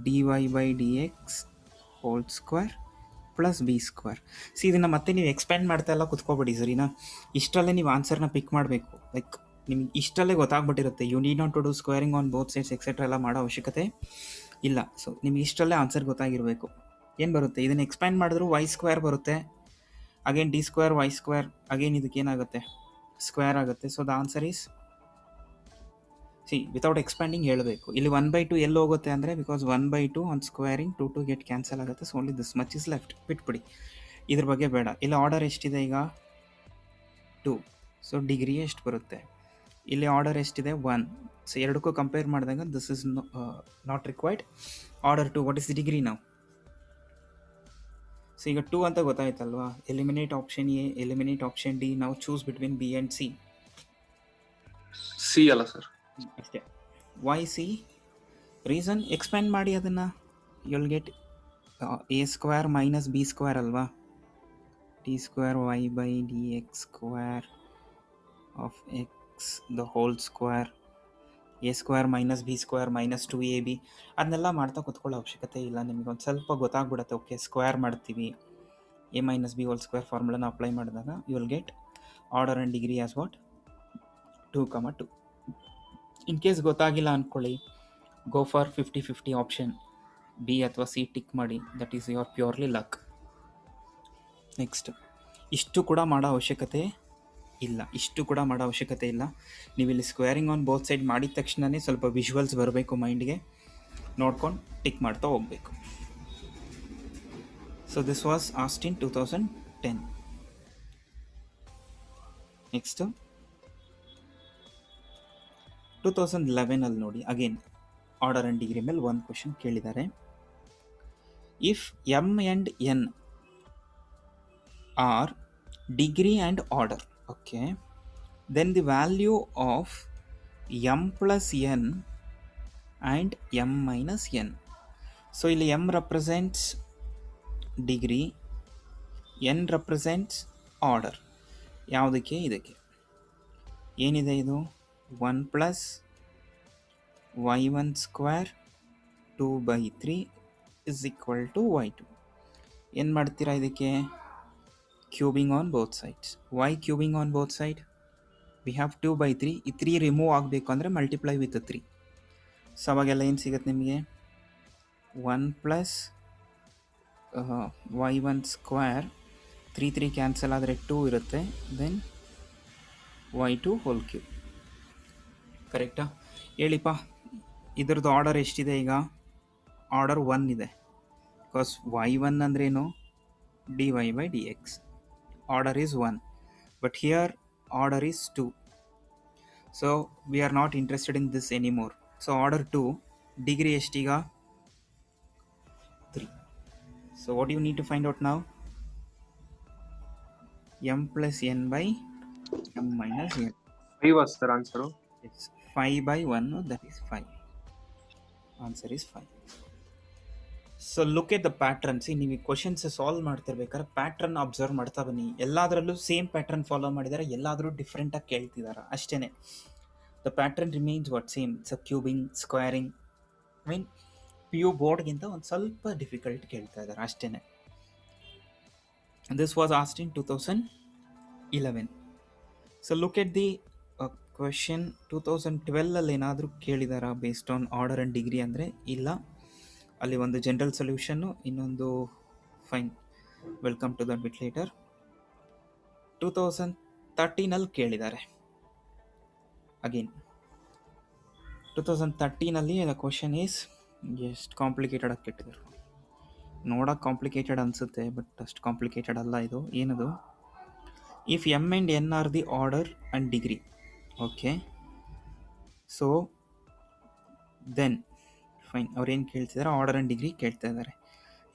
dy by dx whole square plus b square. ಇದನ್ನು ಮತ್ತೆ ನೀವು expand ಮಾಡ್ತಾ ಎಲ್ಲ ಕುತ್ಕೋಬೇಡಿ, ಸರಿನಾ? ಇಷ್ಟರಲ್ಲೇ ನೀವು ಆನ್ಸರ್ನ ಪಿಕ್ ಮಾಡಬೇಕು. ಲೈಕ್ ನಿಮ್ಗೆ ಇಷ್ಟಲ್ಲೇ ಗೊತ್ತಾಗ್ಬಿಟ್ಟಿರುತ್ತೆ, you need not to do squaring on both sides etcetera ಎಲ್ಲ ಮಾಡೋ ಅವಶ್ಯಕತೆ ಇಲ್ಲ. ಸೊ ನಿಮ್ಗೆ ಇಷ್ಟಲ್ಲೇ ಆನ್ಸರ್ ಗೊತ್ತಾಗಿರಬೇಕು. ಏನು ಬರುತ್ತೆ, ಇದನ್ನು ಎಕ್ಸ್ಪ್ಯಾಂಡ್ ಮಾಡಿದ್ರು y ಸ್ಕ್ವೇರ್ ಬರುತ್ತೆ, again d square y square, again ಇದಕ್ಕೆ ಏನಾಗುತ್ತೆ, ಸ್ಕ್ವೇರ್ ಆಗುತ್ತೆ. So the answer is, without expanding ಹೇಳಬೇಕು. ಇಲ್ಲಿ 1/2 ಎಲ್ಲಿ ಹೋಗುತ್ತೆ ಅಂದರೆ, because 1/2 on squaring 2 get cancel ಆಗುತ್ತೆ. So only this much is left, ಬಿಟ್ಬಿಡಿ, ಇದ್ರ ಬಗ್ಗೆ ಬೇಡ. ಇಲ್ಲಿ ಆರ್ಡರ್ ಎಷ್ಟಿದೆ ಈಗ, 2. ಸೊ ಡಿಗ್ರಿ ಎಷ್ಟು ಬರುತ್ತೆ? ಇಲ್ಲಿ ಆರ್ಡರ್ ಎಷ್ಟಿದೆ? 1. ಸೊ ಎರಡಕ್ಕೂ ಕಂಪೇರ್ ಮಾಡಿದಾಗ this is not required. Order 2, what is the degree ನಾವು? ಸೊ ಈಗ 2 ಅಂತ ಗೊತ್ತಾಯ್ತಲ್ವಾ? Eliminate option A, eliminate option D, ನಾವು choose between B and C. C ಅಲ್ಲ ಸರ್? ಅಷ್ಟೇ. Why C? ರೀಸನ್ ಎಕ್ಸ್ಪ್ಯಾಂಡ್ ಮಾಡಿ ಅದನ್ನು. You'll get a square minus b square ಅಲ್ವಾ? D square Y by D X square of x the whole square, a square minus b square minus 2ab. ಅದನ್ನೆಲ್ಲ ಮಾಡ್ತಾ ಕೂತ್ಕೊಳ್ಳೋ ಅವಶ್ಯಕತೆ ಇಲ್ಲ. ನಿಮಗೆ ಒಂದು ಸ್ವಲ್ಪ ಗೊತ್ತಾಗ್ಬಿಡುತ್ತೆ. ಓಕೆ, ಸ್ಕ್ವೇರ್ ಮಾಡ್ತೀವಿ, A minus B whole square ಫಾರ್ಮುಲಾನ ಅಪ್ಲೈ ಮಾಡಿದಾಗ you will get order and degree as what? 2,2. In case ಗೊತ್ತಾಗಿಲ್ಲ ಅಂದ್ಕೊಳ್ಳಿ, ಗೋ ಫಾರ್ 50-50 ಆಪ್ಷನ್ ಬಿ ಅಥವಾ ಸಿ ಟಿಕ್ ಮಾಡಿ. That is your purely luck. Next, ಇಷ್ಟು ಕೂಡ ಮಾಡೋ ಅವಶ್ಯಕತೆ ಇಲ್ಲ. ನೀವು ಇಲ್ಲಿ ಸ್ಕ್ವೇರಿಂಗ್ ಆನ್ ಬೋತ್ ಸೈಡ್ ಮಾಡಿದ ತಕ್ಷಣವೇ ಸ್ವಲ್ಪ ವಿಜುವಲ್ಸ್ ಬರಬೇಕು ಮೈಂಡ್ಗೆ, ನೋಡ್ಕೊಂಡು ಟಿಕ್ ಮಾಡ್ತಾ ಹೋಗಬೇಕು. So this was asked in 2010. Next 2011 ನೋಡಿ. ಅಗೇನ್ ಆರ್ಡರ್ ಆ್ಯಂಡ್ ಡಿಗ್ರಿ ಮೇಲೆ ಒಂದು ಕ್ವೆಶನ್ ಕೇಳಿದ್ದಾರೆ. If M and N R degree and order, okay, then the value of m plus n and m minus n. So ಇಲ್ಲಿ m represents degree, n represents order. ಯಾವುದಕ್ಕೆ? ಇದಕ್ಕೆ ಏನಿದೆ ಇದು? 1 plus y1 square 2/3 is equal to y2. ಏನು ಮಾಡ್ತೀರಾ ಇದಕ್ಕೆ? Cubing on both sides. Why cubing on both side? We have 2/3. ಈ 3 remove ಆಗಬೇಕು ಅಂದರೆ ಮಲ್ಟಿಪ್ಲೈ ವಿತ್ 3. ಸೊ ಅವಾಗೆಲ್ಲ ಏನು ಸಿಗುತ್ತೆ ನಿಮಗೆ? 1 ಪ್ಲಸ್ y1 ಸ್ಕ್ವೇರ್, 3 ಕ್ಯಾನ್ಸಲ್ ಆದರೆ 2 ಇರುತ್ತೆ, ದೆನ್ y2 ಹೋಲ್ ಕ್ಯೂಬ್. ಕರೆಕ್ಟಾ? ಹೇಳಿಪ್ಪ, ಇದ್ರದ್ದು ಆರ್ಡರ್ ಎಷ್ಟಿದೆ ಈಗ? ಆರ್ಡರ್ 1 ಇದೆ. ಬಿಕಾಸ್ y1 ಅಂದ್ರೇನು? dy by dx. Order is 1, but here order is 2. So we are not interested in this anymore. So order 2, degree estiga 3. So what do you need to find out now? M plus n by m minus n. 5 was the answer. It's 5/1, that is 5. Answer is 5. So look at the pattern. C, ನೀವು ಈ questions solve ಮಾಡ್ತಿರ್ಬೇಕಾದ್ರೆ pattern observe ಮಾಡ್ತಾ ಬನ್ನಿ. ಎಲ್ಲದರಲ್ಲೂ same pattern follow ಮಾಡಿದ್ದಾರೆ, ಎಲ್ಲಾದರೂ ಡಿಫ್ರೆಂಟಾಗಿ ಕೇಳ್ತಿದ್ದಾರೆ ಅಷ್ಟೇ. The pattern remains what? Same. So cubing, squaring, P U ಬೋರ್ಡ್ಗಿಂತ ಒಂದು ಸ್ವಲ್ಪ ಡಿಫಿಕಲ್ಟ್ ಕೇಳ್ತಾ ಇದ್ದಾರೆ ಅಷ್ಟೇ. This was asked in 2011. So look at the question. 2012 ಏನಾದರೂ ಕೇಳಿದಾರಾ based on order and degree ಅಂದರೆ? ಇಲ್ಲ. ಅಲ್ಲಿ ಒಂದು ಜನರಲ್ ಸೊಲ್ಯೂಷನ್ನು, ಇನ್ನೊಂದು fine, welcome to that bit later. 2013 ಕೇಳಿದ್ದಾರೆ. ಅಗೇನ್ 2013 ದ ಕ್ವಶನ್ ಈಸ್ ಎಷ್ಟು ಕಾಂಪ್ಲಿಕೇಟೆಡ್ ಆಗಿ ಕೆಟ್ಟಿದ್ದಾರೆ. ನೋಡೋಕೆ ಕಾಂಪ್ಲಿಕೇಟೆಡ್ ಅನಿಸುತ್ತೆ, ಬಟ್ ಅಷ್ಟು ಕಾಂಪ್ಲಿಕೇಟೆಡ್ ಅಲ್ಲ ಇದು. ಏನದು? If M and N are the order and degree, okay, so then fine. ಅವ್ರೇನು ಕೇಳ್ತಿದ್ದಾರೆ? ಆರ್ಡರ್ ಆ್ಯಂಡ್ ಡಿಗ್ರಿ ಕೇಳ್ತಾ ಇದ್ದಾರೆ.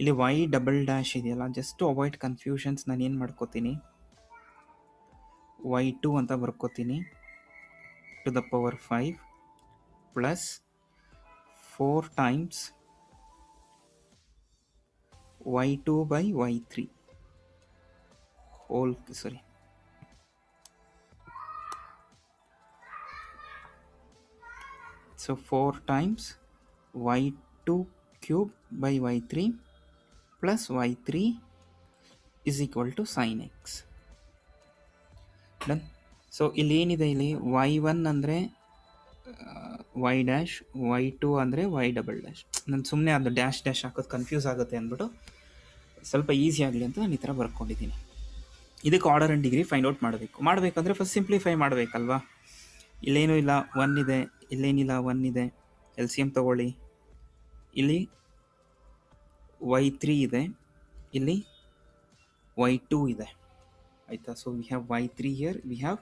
ಇಲ್ಲಿ y" ಇದೆಯಲ್ಲ, ಜಸ್ಟ್ ಟು ಅವಾಯ್ಡ್ ಕನ್ಫ್ಯೂಷನ್ಸ್ ನಾನು ಏನು ಮಾಡ್ಕೋತೀನಿ, y2 ಅಂತ ಬರ್ಕೋತೀನಿ, to the power 5 plus 4 times y2 by y3 whole, sorry, so 4 times y2 cube by y3 plus y3 is equal to sin x. Done. So ಇಲ್ಲಿ ಏನಿದೆ? ಇಲ್ಲಿ y1 ಅಂದರೆ y', y2 ಅಂದರೆ y'. ನಾನು ಸುಮ್ಮನೆ ಅದು ಡ್ಯಾಶ್ ಹಾಕೋದು ಕನ್ಫ್ಯೂಸ್ ಆಗುತ್ತೆ ಅಂದ್ಬಿಟ್ಟು ಸ್ವಲ್ಪ ಈಸಿ ಆಗಲಿ ಅಂತ ನಾನು ಈ ಥರ ಬರ್ಕೊಂಡಿದ್ದೀನಿ. ಇದಕ್ಕೆ order and degree find out ಮಾಡಬೇಕಂದ್ರೆ ಫಸ್ಟ್ ಸಿಂಪ್ಲಿಫೈ ಮಾಡಬೇಕಲ್ವಾ? ಇಲ್ಲೇನೂ ಇಲ್ಲ, 1 ಇದೆ, ಇಲ್ಲೇನಿಲ್ಲ, 1 ಇದೆ. ಎಲ್ ಸಿ ಎಮ್ ತೊಗೊಳ್ಳಿ. ಇಲ್ಲಿ y3 ಇದೆ, ಇಲ್ಲಿ y2 ಇದೆ. ಆಯಿತಾ. So we have y3 here, we have,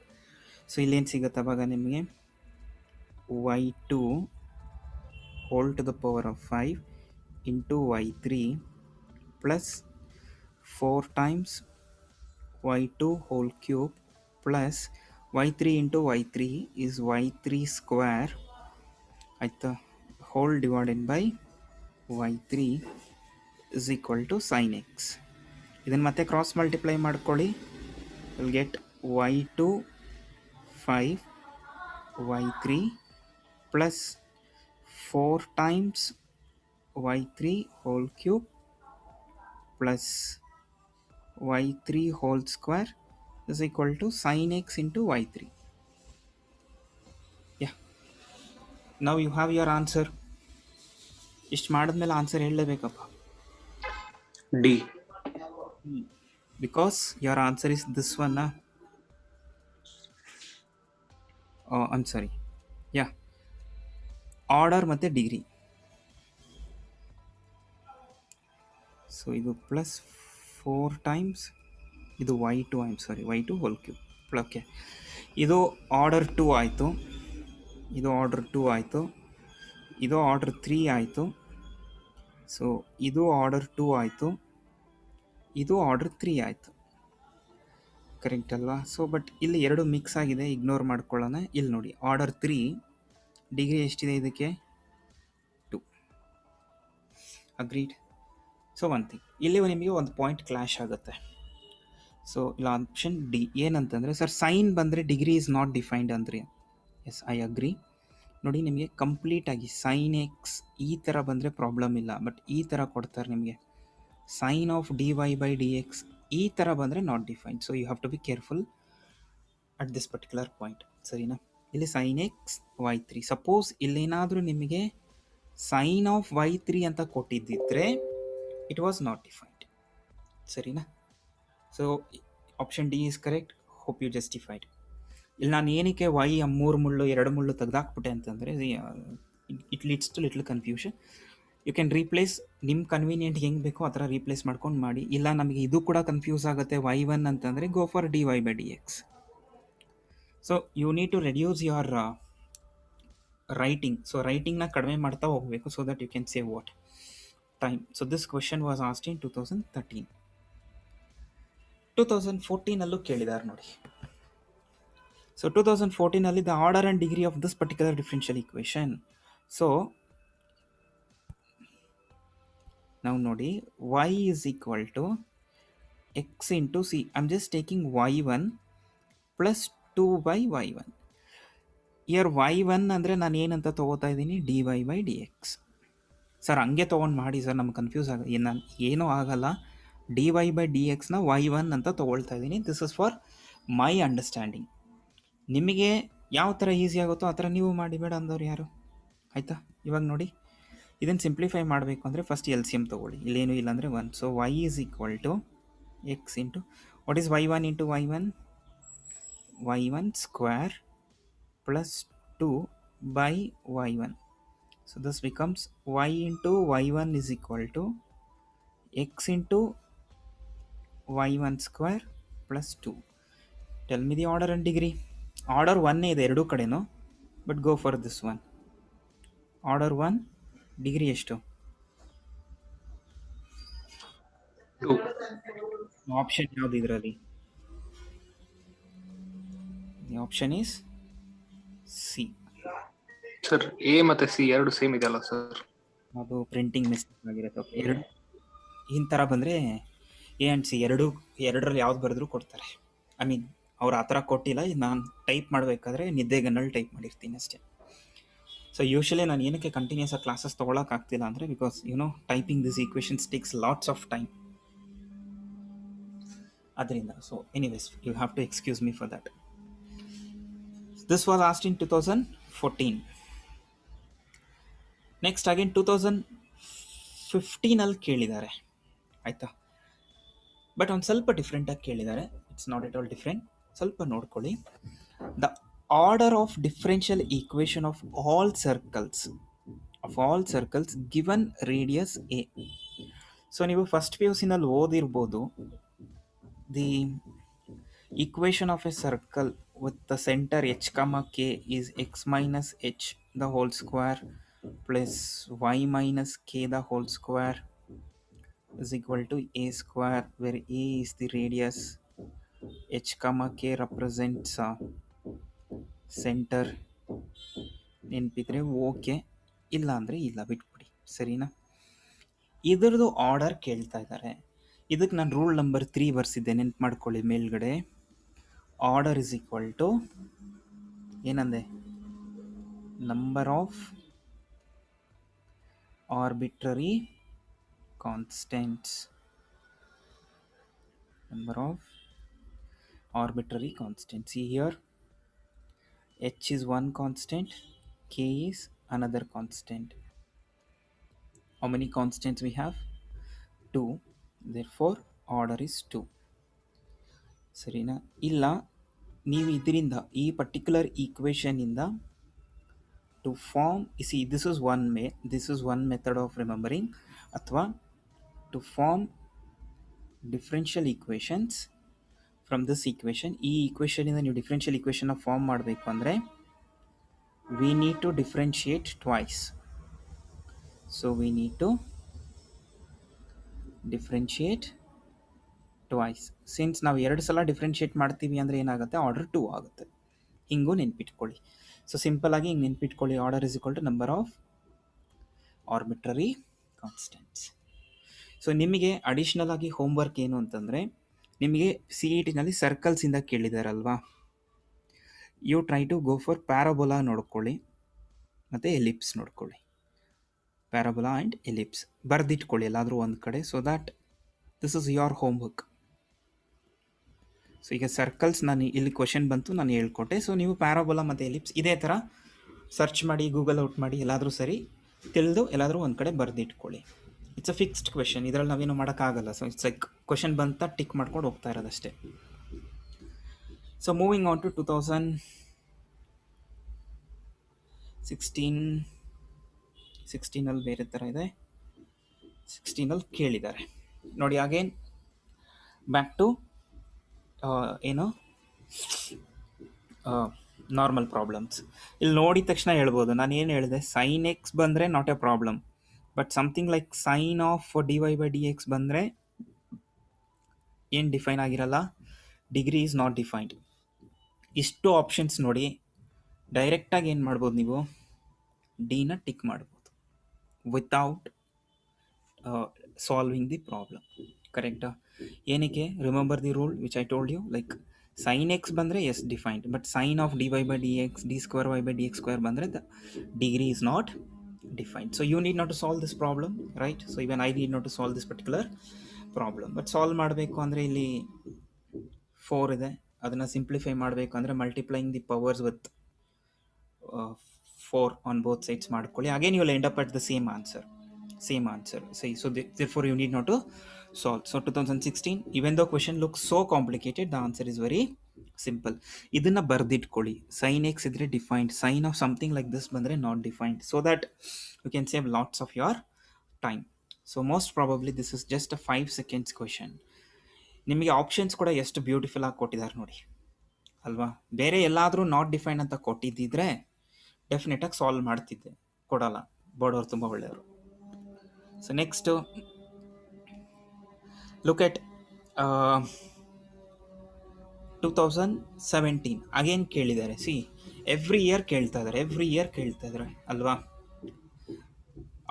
so ಇಲ್ಲೇನು ಸಿಗುತ್ತೆ ಅವಾಗ ನಿಮಗೆ y2 whole to the power of 5 into y3 plus 4 times y2 whole cube plus y3 into y3 is y3 square ಆಯಿತಾ, whole divided by y3 is equal to sin x. ಇದನ್ನು ಮತ್ತೆ cross multiply ಮಾಡ್ಕೊಳ್ಳಿ, will get y2 5 y3 plus 4 times y3 whole cube plus y3 whole square is equal to sin x into y3. Yeah, now you have your answer. ಇಷ್ಟು ಮಾಡಿದ್ಮೇಲೆ answer ಹೇಳಲೇಬೇಕಪ್ಪ, D. Because your answer is this one. I'm sorry, yeah, order ಮತ್ತು degree. So ಇದು plus 4 times ಇದು y2, I am sorry, y2 whole cube. Okay, ಇದು order 2 ಆಯಿತು, ಇದು order 2 ಆಯಿತು, ಇದು ಆರ್ಡರ್ 3 ಆಯಿತು. ಸೊ ಇದು ಆರ್ಡರ್ 2 ಆಯಿತು, ಇದು ಆರ್ಡರ್ 3 ಆಯಿತು, ಕರೆಕ್ಟ್ ಅಲ್ವಾ? ಸೊ ಬಟ್ ಇಲ್ಲಿ ಎರಡು ಮಿಕ್ಸ್ ಆಗಿದೆ, ಇಗ್ನೋರ್ ಮಾಡ್ಕೊಳ್ಳೋಣ. ಇಲ್ಲಿ ನೋಡಿ ಆರ್ಡರ್ 3 ಡಿಗ್ರಿ ಎಷ್ಟಿದೆ ಇದಕ್ಕೆ 2. ಅಗ್ರೀಡ್. ಸೊ ಒನ್ ಥಿಂಗ್, ಇಲ್ಲಿ ನಿಮಗೆ ಒಂದು ಪಾಯಿಂಟ್ ಕ್ಲಾಶ್ ಆಗುತ್ತೆ. ಸೊ ಇಲ್ಲ ಆಪ್ಷನ್ ಡಿ ಏನಂತಂದರೆ, ಸರ್ ಸೈನ್ ಬಂದರೆ ಡಿಗ್ರಿ ಈಸ್ ನಾಟ್ ಡಿಫೈನ್ಡ್ ಅಂದರೆ, ಎಸ್ ಐ ಅಗ್ರಿ. ನೋಡಿ ನಿಮಗೆ ಕಂಪ್ಲೀಟಾಗಿ ಸೈನ್ ಎಕ್ಸ್ ಈ ಥರ ಬಂದರೆ ಪ್ರಾಬ್ಲಮ್ ಇಲ್ಲ, ಬಟ್ ಈ ಥರ ಕೊಡ್ತಾರೆ ನಿಮಗೆ sine of D Y by D X ಈ ಥರ ಬಂದರೆ not defined. So you have to be careful at this particular point, ಸರಿನಾ? ಇಲ್ಲಿ ಸೈನ್ ಎಕ್ಸ್ y3, ಸಪೋಸ್ ಇಲ್ಲೇನಾದರೂ ನಿಮಗೆ ಸೈನ್ ಆಫ್ y3 ಅಂತ ಕೊಟ್ಟಿದ್ದಿದ್ರೆ ಇಟ್ ವಾಸ್ ನಾಟ್ ಡಿಫೈನ್ಡ್, ಸರಿನಾ? So option D is correct. Hope you justified. ಇಲ್ಲಿ ನಾನು ಏನಕ್ಕೆ Y 3 ಮುಳ್ಳು 2 ಮುಳ್ಳು ತೆಗೆದಾಕ್ಬಿಟ್ಟೆ ಅಂತಂದರೆ, it leads to little confusion. You can replace ನಿಮ್ಮ ಕನ್ವೀನಿಯೆಂಟ್ ಹೆಂಗೆ ಬೇಕೋ ಆ ಥರ ರೀಪ್ಲೇಸ್ ಮಾಡ್ಕೊಂಡು ಮಾಡಿ. ಇಲ್ಲ ನಮಗೆ ಇದು ಕೂಡ ಕನ್ಫ್ಯೂಸ್ ಆಗುತ್ತೆ y1 ಅಂತಂದರೆ, go for D Y by D X. So you need to reduce your writing. So ರೈಟಿಂಗ್ನ ಕಡಿಮೆ ಮಾಡ್ತಾ ಹೋಗಬೇಕು, so that you can save what time. So this question was asked in 2013. 2014 ಕೇಳಿದ್ದಾರೆ ನೋಡಿ. So 2014 the order and degree of this particular differential equation. So ನಾವು ನೋಡಿ y is equal to x into c. I'm just taking y1 plus 2 by y1. Here y1 ಅಂದರೆ ನಾನು ಏನಂತ ತೊಗೋತಾ ಇದ್ದೀನಿ, D Y by D X. Sir ಹಂಗೆ ತೊಗೊಂಡು ಮಾಡಿ ಸರ್, ನಮ್ಗೆ ಕನ್ಫ್ಯೂಸ್ ಏನೂ ಆಗಲ್ಲ. ಡಿ ವೈ ಬೈ ಡಿ ಎಕ್ಸ್ನ y1 ಅಂತ ತೊಗೊಳ್ತಾ ಇದ್ದೀನಿ. This is for my understanding. ನಿಮಗೆ ಯಾವ ಥರ ಈಸಿ ಆಗುತ್ತೋ ಆ ಥರ ನೀವು ಮಾಡಿ, ಬೇಡ ಅಂದವ್ರು ಯಾರು, ಆಯಿತಾ? ಇವಾಗ ನೋಡಿ, ಇದನ್ನು ಸಿಂಪ್ಲಿಫೈ ಮಾಡಬೇಕು ಅಂದರೆ ಫಸ್ಟ್ ಎಲ್ ಸಿ ಎಮ್ ತೊಗೊಳ್ಳಿ. ಇಲ್ಲೇನು ಇಲ್ಲ ಅಂದರೆ 1. So y is equal to X into what is y1 into y1, y1 square plus 2 by y1. So this becomes y into y1 is equal to x into y1 square plus 2. Tell me the order and degree. Order 1 ಇದೆ ಎರಡೂ ಕಡೆನೂ, but go for this one. Order 1 degree ಎಷ್ಟು? Option ಯಾವುದು ಇದರಲ್ಲಿ? The option is C. Sir A ಮತ್ತೆ C ಎರಡು same ಇದೆಯಲ್ಲ sir? ಅದು ಪ್ರಿಂಟಿಂಗ್ ಮಿಸ್ಟೇಕ್ ಆಗಿರುತ್ತೆ. ಎರಡು ಈ ಥರ ಬಂದರೆ ಎ ಆ್ಯಂಡ್ ಸಿ ಎರಡರಲ್ಲಿ ಯಾವ್ದು ಬರೆದ್ರು ಕೊಡ್ತಾರೆ. ಐ ಮೀನ್ ಅವ್ರು ಆ ಥರ ಕೊಟ್ಟಿಲ್ಲ, ನಾನು ಟೈಪ್ ಮಾಡಬೇಕಾದ್ರೆ ನಿದ್ದೆಗಣ್ಣಲ್ಲಿ ಟೈಪ್ ಮಾಡಿರ್ತೀನಿ ಅಷ್ಟೇ. ಸೊ ಯೂಶಲಿ ನಾನು ಏನಕ್ಕೆ ಕಂಟಿನ್ಯೂಸ್ ಆಗಿ ಕ್ಲಾಸಸ್ ತೊಗೊಳಕ್ಕಾಗ್ತಿಲ್ಲ ಅಂದರೆ, because typing this equations takes lots of time. ಅದರಿಂದ so anyways you have to excuse me for that. This was asked in 2014. Next again 2015 ಕೇಳಿದ್ದಾರೆ, ಆಯಿತಾ? ಬಟ್ ಒಂದು ಸ್ವಲ್ಪ ಡಿಫ್ರೆಂಟಾಗಿ ಕೇಳಿದ್ದಾರೆ. It's not at all different. ಸ್ವಲ್ಪ ನೋಡ್ಕೊಳ್ಳಿ. The order of differential equation of all circles given radius A. So ನೀವು first P U ಸಿನಲ್ಲಿ ಓದಿರ್ಬೋದು, the equation of a circle with the center h comma k is x minus h the whole square plus y minus k the whole square is equal to a square, where a is the radius, h comma k represents center. ನೆನಪಿದ್ರೆ okay, ಇಲ್ಲ ಅಂದರೆ ಇಲ್ಲ, ಬಿಟ್ಬಿಡಿ. ಸರಿನಾ? ಇದರದು order ಕೇಳ್ತಾ ಇದ್ದಾರೆ. ಇದಕ್ಕೆ ನಾನು ರೂಲ್ ನಂಬರ್ 3 ಬರ್ಸಿದ್ದೆ, ನೆನ್ಪು ಮಾಡ್ಕೊಳ್ಳಿ ಮೇಲ್ಗಡೆ. ಆರ್ಡರ್ ಇಸ್ ಈಕ್ವಲ್ ಟು ಏನಂದೆ, number of arbitrary constants. Number of arbitrary constants. See here, h is one constant, k is another constant. How many constants we have? 2. Therefore order is 2. ಸರಿನಾ? ಇಲ್ಲ ನೀವು ಇದರಿಂದ ಈ particular equation ಇಂದ to form, see this is one method of remembering, ಅಥವಾ to form differential equations from this equation. ಈ ಈಕ್ವೇಷನಿಂದ ನೀವು ಡಿಫರೆನ್ಷಿಯಲ್ ಈಕ್ವೇಷನ್ನ ಫಾರ್ಮ್ ಮಾಡಬೇಕು ಅಂದರೆ we need to differentiate twice. So we need to differentiate twice. Since ನಾವು ಎರಡು ಸಲ ಡಿಫ್ರೆನ್ಷಿಯೇಟ್ ಮಾಡ್ತೀವಿ ಅಂದರೆ ಏನಾಗುತ್ತೆ, ಆರ್ಡರ್ 2 ಆಗುತ್ತೆ. ಹಿಂಗೂ ನೆನ್ಪಿಟ್ಕೊಳ್ಳಿ. ಸೊ ಸಿಂಪಲ್ ಆಗಿ ಹಿಂಗೆ ನೆನ್ಪಿಟ್ಕೊಳ್ಳಿ, order is equal to number of arbitrary constants. So ನಿಮಗೆ ಅಡಿಷ್ನಲ್ ಆಗಿ ಹೋಮ್ವರ್ಕ್ ಏನು ಅಂತಂದರೆ, ನಿಮಗೆ ಸಿ ಇ ಟಿನಲ್ಲಿ ಸರ್ಕಲ್ಸಿಂದ ಕೇಳಿದಾರಲ್ವಾ, you try to go for parabola ನೋಡ್ಕೊಳ್ಳಿ ಮತ್ತು ಎಲಿಪ್ಸ್ ನೋಡ್ಕೊಳ್ಳಿ. ಪ್ಯಾರಾಬೋಲಾ ಆ್ಯಂಡ್ ಎಲಿಪ್ಸ್ ಬರೆದಿಟ್ಕೊಳ್ಳಿ ಎಲ್ಲಾದರೂ ಒಂದು ಕಡೆ, so that this is your homework. So ಈಗ ಸರ್ಕಲ್ಸ್ ನಾನು ಇಲ್ಲಿ ಕ್ವಶನ್ ಬಂತು, ನಾನು ಹೇಳ್ಕೊಟ್ಟೆ. ಸೊ ನೀವು ಪ್ಯಾರಾಬೋಲಾ ಮತ್ತು ಎಲಿಪ್ಸ್ ಇದೇ ಥರ ಸರ್ಚ್ ಮಾಡಿ, ಗೂಗಲ್ ಔಟ್ ಮಾಡಿ, ಎಲ್ಲಾದರೂ ಸರಿ ತಿಳಿದು ಎಲ್ಲಾದರೂ ಒಂದು ಕಡೆ ಬರೆದಿಟ್ಕೊಳ್ಳಿ. ಇಟ್ಸ್ ಅ ಫಿಕ್ಸ್ಡ್ ಕ್ವೆಶನ್, ಇದರಲ್ಲಿ ನಾವೇನು ಮಾಡೋಕ್ಕಾಗಲ್ಲ. ಸೊ ಇಟ್ಸ್ ಲೈಕ್ ಕ್ವಶನ್ ಬಂತ ಟಿಕ್ ಮಾಡ್ಕೊಂಡು ಹೋಗ್ತಾ ಇರೋದಷ್ಟೇ. ಸೊ ಮೂವಿಂಗ್ ಆನ್ ಟು 2016 ಬೇರೆ ಥರ ಇದೆ. 16 ಕೇಳಿದ್ದಾರೆ ನೋಡಿ. ಅಗೇನ್ ಬ್ಯಾಕ್ ಟು ಏನು ನಾರ್ಮಲ್ ಪ್ರಾಬ್ಲಮ್ಸ್. ಇಲ್ಲಿ ನೋಡಿದ ತಕ್ಷಣ ಹೇಳ್ಬೋದು, ನಾನು ಏನು ಹೇಳಿದೆ, ಸೈನ್ ಎಕ್ಸ್ ಬಂದರೆ not a problem, but something like sine of D Y by D X ಬಂದರೆ ಏನು ಡಿಫೈನ್ ಆಗಿರಲ್ಲ, ಡಿಗ್ರಿ ಈಸ್ ನಾಟ್ ಡಿಫೈನ್ಡ್. ಇಷ್ಟು ಆಪ್ಷನ್ಸ್ ನೋಡಿ, ಡೈರೆಕ್ಟಾಗಿ ಏನು ಮಾಡ್ಬೋದು, ನೀವು ಡಿನ ಟಿಕ್ ಮಾಡ್ಬೋದು ವಿತೌಟ್ ಸಾಲ್ವಿಂಗ್ ದಿ ಪ್ರಾಬ್ಲಮ್. ಕರೆಕ್ಟಾ? ಏನಕ್ಕೆ? Remember the rule which I told you, like sine X ಬಂದರೆ is defined, but sine of D Y by D X, D square Y by D X square ಬಂದರೆ the degree is not defined. So you need not to solve this problem, right? So even I need not to solve this particular problem. But solve ಮಾಡಬೇಕು ಅಂದರೆ ಇಲ್ಲಿ 4 ಇದೆ, ಅದನ್ನು simplify ಮಾಡಬೇಕು ಅಂದರೆ multiplying the powers with 4 on both sides ಮಾಡ್ಕೊಳ್ಳಿ. Again you will end up at the same answer. So therefore you need not to solve. So 2016, even though question looks so complicated, the answer is very simple. ಇದನ್ನ ಬರ್ದಿಟ್ಕೊಳ್ಳಿ. sin x ಇದ್ರೆ defined, sine of something like this ಬಂದರೆ not defined, so that you can save lots of your time. So most probably this is just a 5 seconds question. ನಿಮಗೆ options ಕೂಡ ಎಷ್ಟು beautiful ಆಗಿ ಕೊಟ್ಟಿದ್ದಾರೆ ನೋಡಿ, ಅಲ್ವಾ? ಬೇರೆ ಎಲ್ಲಾದರೂ ನಾಟ್ ಡಿಫೈನ್ಡ್ ಅಂತ ಕೊಟ್ಟಿದ್ದಿದ್ರೆ ಡೆಫಿನೆಟಾಗಿ ಸಾಲ್ವ್ ಮಾಡ್ತಿದ್ದೆ, ಕೊಡಲ್ಲ, ಬೋರ್ಡವ್ರು ತುಂಬ ಒಳ್ಳೆಯವರು. So next, look at 2017. Again ಕೇಳಿದ್ದಾರೆ. ಸಿ ಎವ್ರಿ ಇಯರ್ ಕೇಳ್ತಾ ಇದ್ದಾರೆ ಅಲ್ವಾ,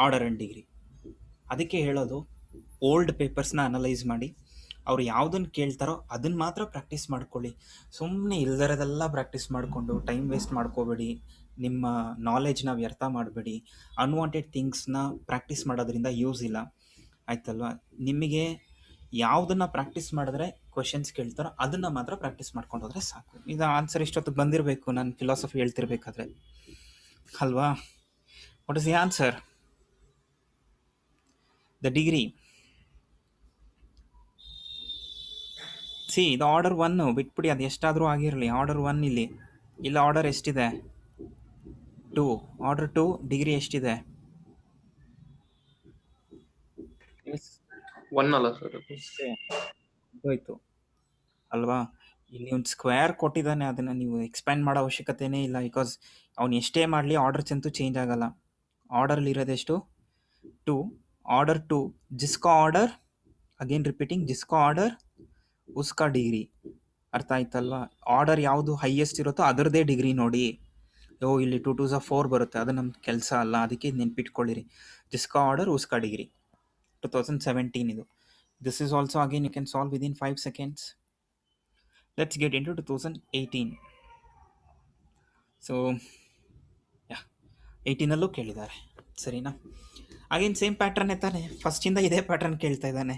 ಆರ್ಡರ್ ಆ್ಯಂಡ್ ಡಿಗ್ರಿ. ಅದಕ್ಕೆ ಹೇಳೋದು, ಓಲ್ಡ್ ಪೇಪರ್ಸ್ನ ಅನಲೈಸ್ ಮಾಡಿ, ಅವ್ರು ಯಾವುದನ್ನು ಕೇಳ್ತಾರೋ ಅದನ್ನು ಮಾತ್ರ ಪ್ರಾಕ್ಟೀಸ್ ಮಾಡ್ಕೊಳ್ಳಿ. ಸುಮ್ಮನೆ ಇಲ್ದರದೆಲ್ಲ ಪ್ರಾಕ್ಟೀಸ್ ಮಾಡಿಕೊಂಡು ಟೈಮ್ ವೇಸ್ಟ್ ಮಾಡ್ಕೋಬೇಡಿ, ನಿಮ್ಮ ನಾಲೆಜ್ನ ವ್ಯರ್ಥ ಮಾಡಬೇಡಿ. ಅನ್ವಾಂಟೆಡ್ ಥಿಂಗ್ಸ್ನ ಪ್ರಾಕ್ಟೀಸ್ ಮಾಡೋದ್ರಿಂದ ಯೂಸ್ ಇಲ್ಲ, ಆಯ್ತಲ್ವಾ? ನಿಮಗೆ ಯಾವುದನ್ನು ಪ್ರಾಕ್ಟೀಸ್ ಮಾಡಿದ್ರೆ ಕ್ವೆಶನ್ಸ್ ಕೇಳ್ತಾರೋ ಅದನ್ನು ಮಾತ್ರ ಪ್ರಾಕ್ಟೀಸ್ ಮಾಡ್ಕೊಂಡು ಹೋದರೆ ಸಾಕು. ಇದು ಆನ್ಸರ್ ಇಷ್ಟೊತ್ತಿಗೆ ಬಂದಿರಬೇಕು, ನಾನು ಫಿಲಾಸಫಿ ಹೇಳ್ತಿರ್ಬೇಕಾದ್ರೆ, ಅಲ್ವಾ? What is the answer? The degree. C ಇದು ಆರ್ಡರ್ 1 ಬಿಟ್ಬಿಡಿ, ಅದು ಎಷ್ಟಾದರೂ ಆಗಿರಲಿ. ಆರ್ಡರ್ 1 ಇಲ್ಲಿ ಆರ್ಡರ್ ಎಷ್ಟಿದೆ? 2. ಆರ್ಡರ್ 2 ಡಿಗ್ರಿ ಎಷ್ಟಿದೆ? 1 ಅಲ್ಲ ಸರ್, ಹೋಯ್ತು ಅಲ್ವಾ? ಇಲ್ಲಿ ಒಂದು ಸ್ಕ್ವೇರ್ ಕೊಟ್ಟಿದ್ದಾನೆ, ಅದನ್ನು ನೀವು ಎಕ್ಸ್ಪ್ಯಾಂಡ್ ಮಾಡೋ ಅವಶ್ಯಕತೆನೇ ಇಲ್ಲ, ಬಿಕಾಸ್ ಅವ್ನು ಎಷ್ಟೇ ಮಾಡಲಿ ಆರ್ಡರ್ಸ್ ಅಂತೂ ಚೇಂಜ್ ಆಗಲ್ಲ. ಆರ್ಡರ್ಲಿ ಇರೋದೆಷ್ಟು 2. ಆರ್ಡರ್ 2 ಜಿಸ್ಕಾ ಆರ್ಡರ್, ಅಗೇನ್ ರಿಪೀಟಿಂಗ್, ಜಿಸ್ಕಾ ಆರ್ಡರ್ ಉಸ್ಕಾ ಡಿಗ್ರಿ. ಅರ್ಥ ಆಯ್ತಲ್ವಾ? ಆರ್ಡರ್ ಯಾವುದು ಹೈಯೆಸ್ಟ್ ಇರುತ್ತೋ ಅದರದೇ ಡಿಗ್ರಿ ನೋಡಿ. ಇಲ್ಲಿ 2 2 4 ಬರುತ್ತೆ, ಅದು ನಮ್ಮ ಕೆಲಸ ಅಲ್ಲ, ಅದಕ್ಕೆ ನೆನ್ಪಿಟ್ಕೊಳ್ಳಿರಿ. ಜಿಸ್ಕಾ ಆರ್ಡರ್ ಉಸ್ಕಾ ಡಿಗ್ರಿ. 2017 ಇದು. This is also again you can solve within 5 seconds. Let's get in to 2018. So 18ಅಲ್ಲೂ ಕೇಳಿದ್ದಾರೆ, ಸರಿನಾ? ಅಗೇನ್ ಸೇಮ್ ಪ್ಯಾಟ್ರನ್ನೇ ತಾನೆ, ಫಸ್ಟಿಂದ ಇದೇ ಪ್ಯಾಟ್ರನ್ ಕೇಳ್ತಾ ಇದ್ದಾನೆ.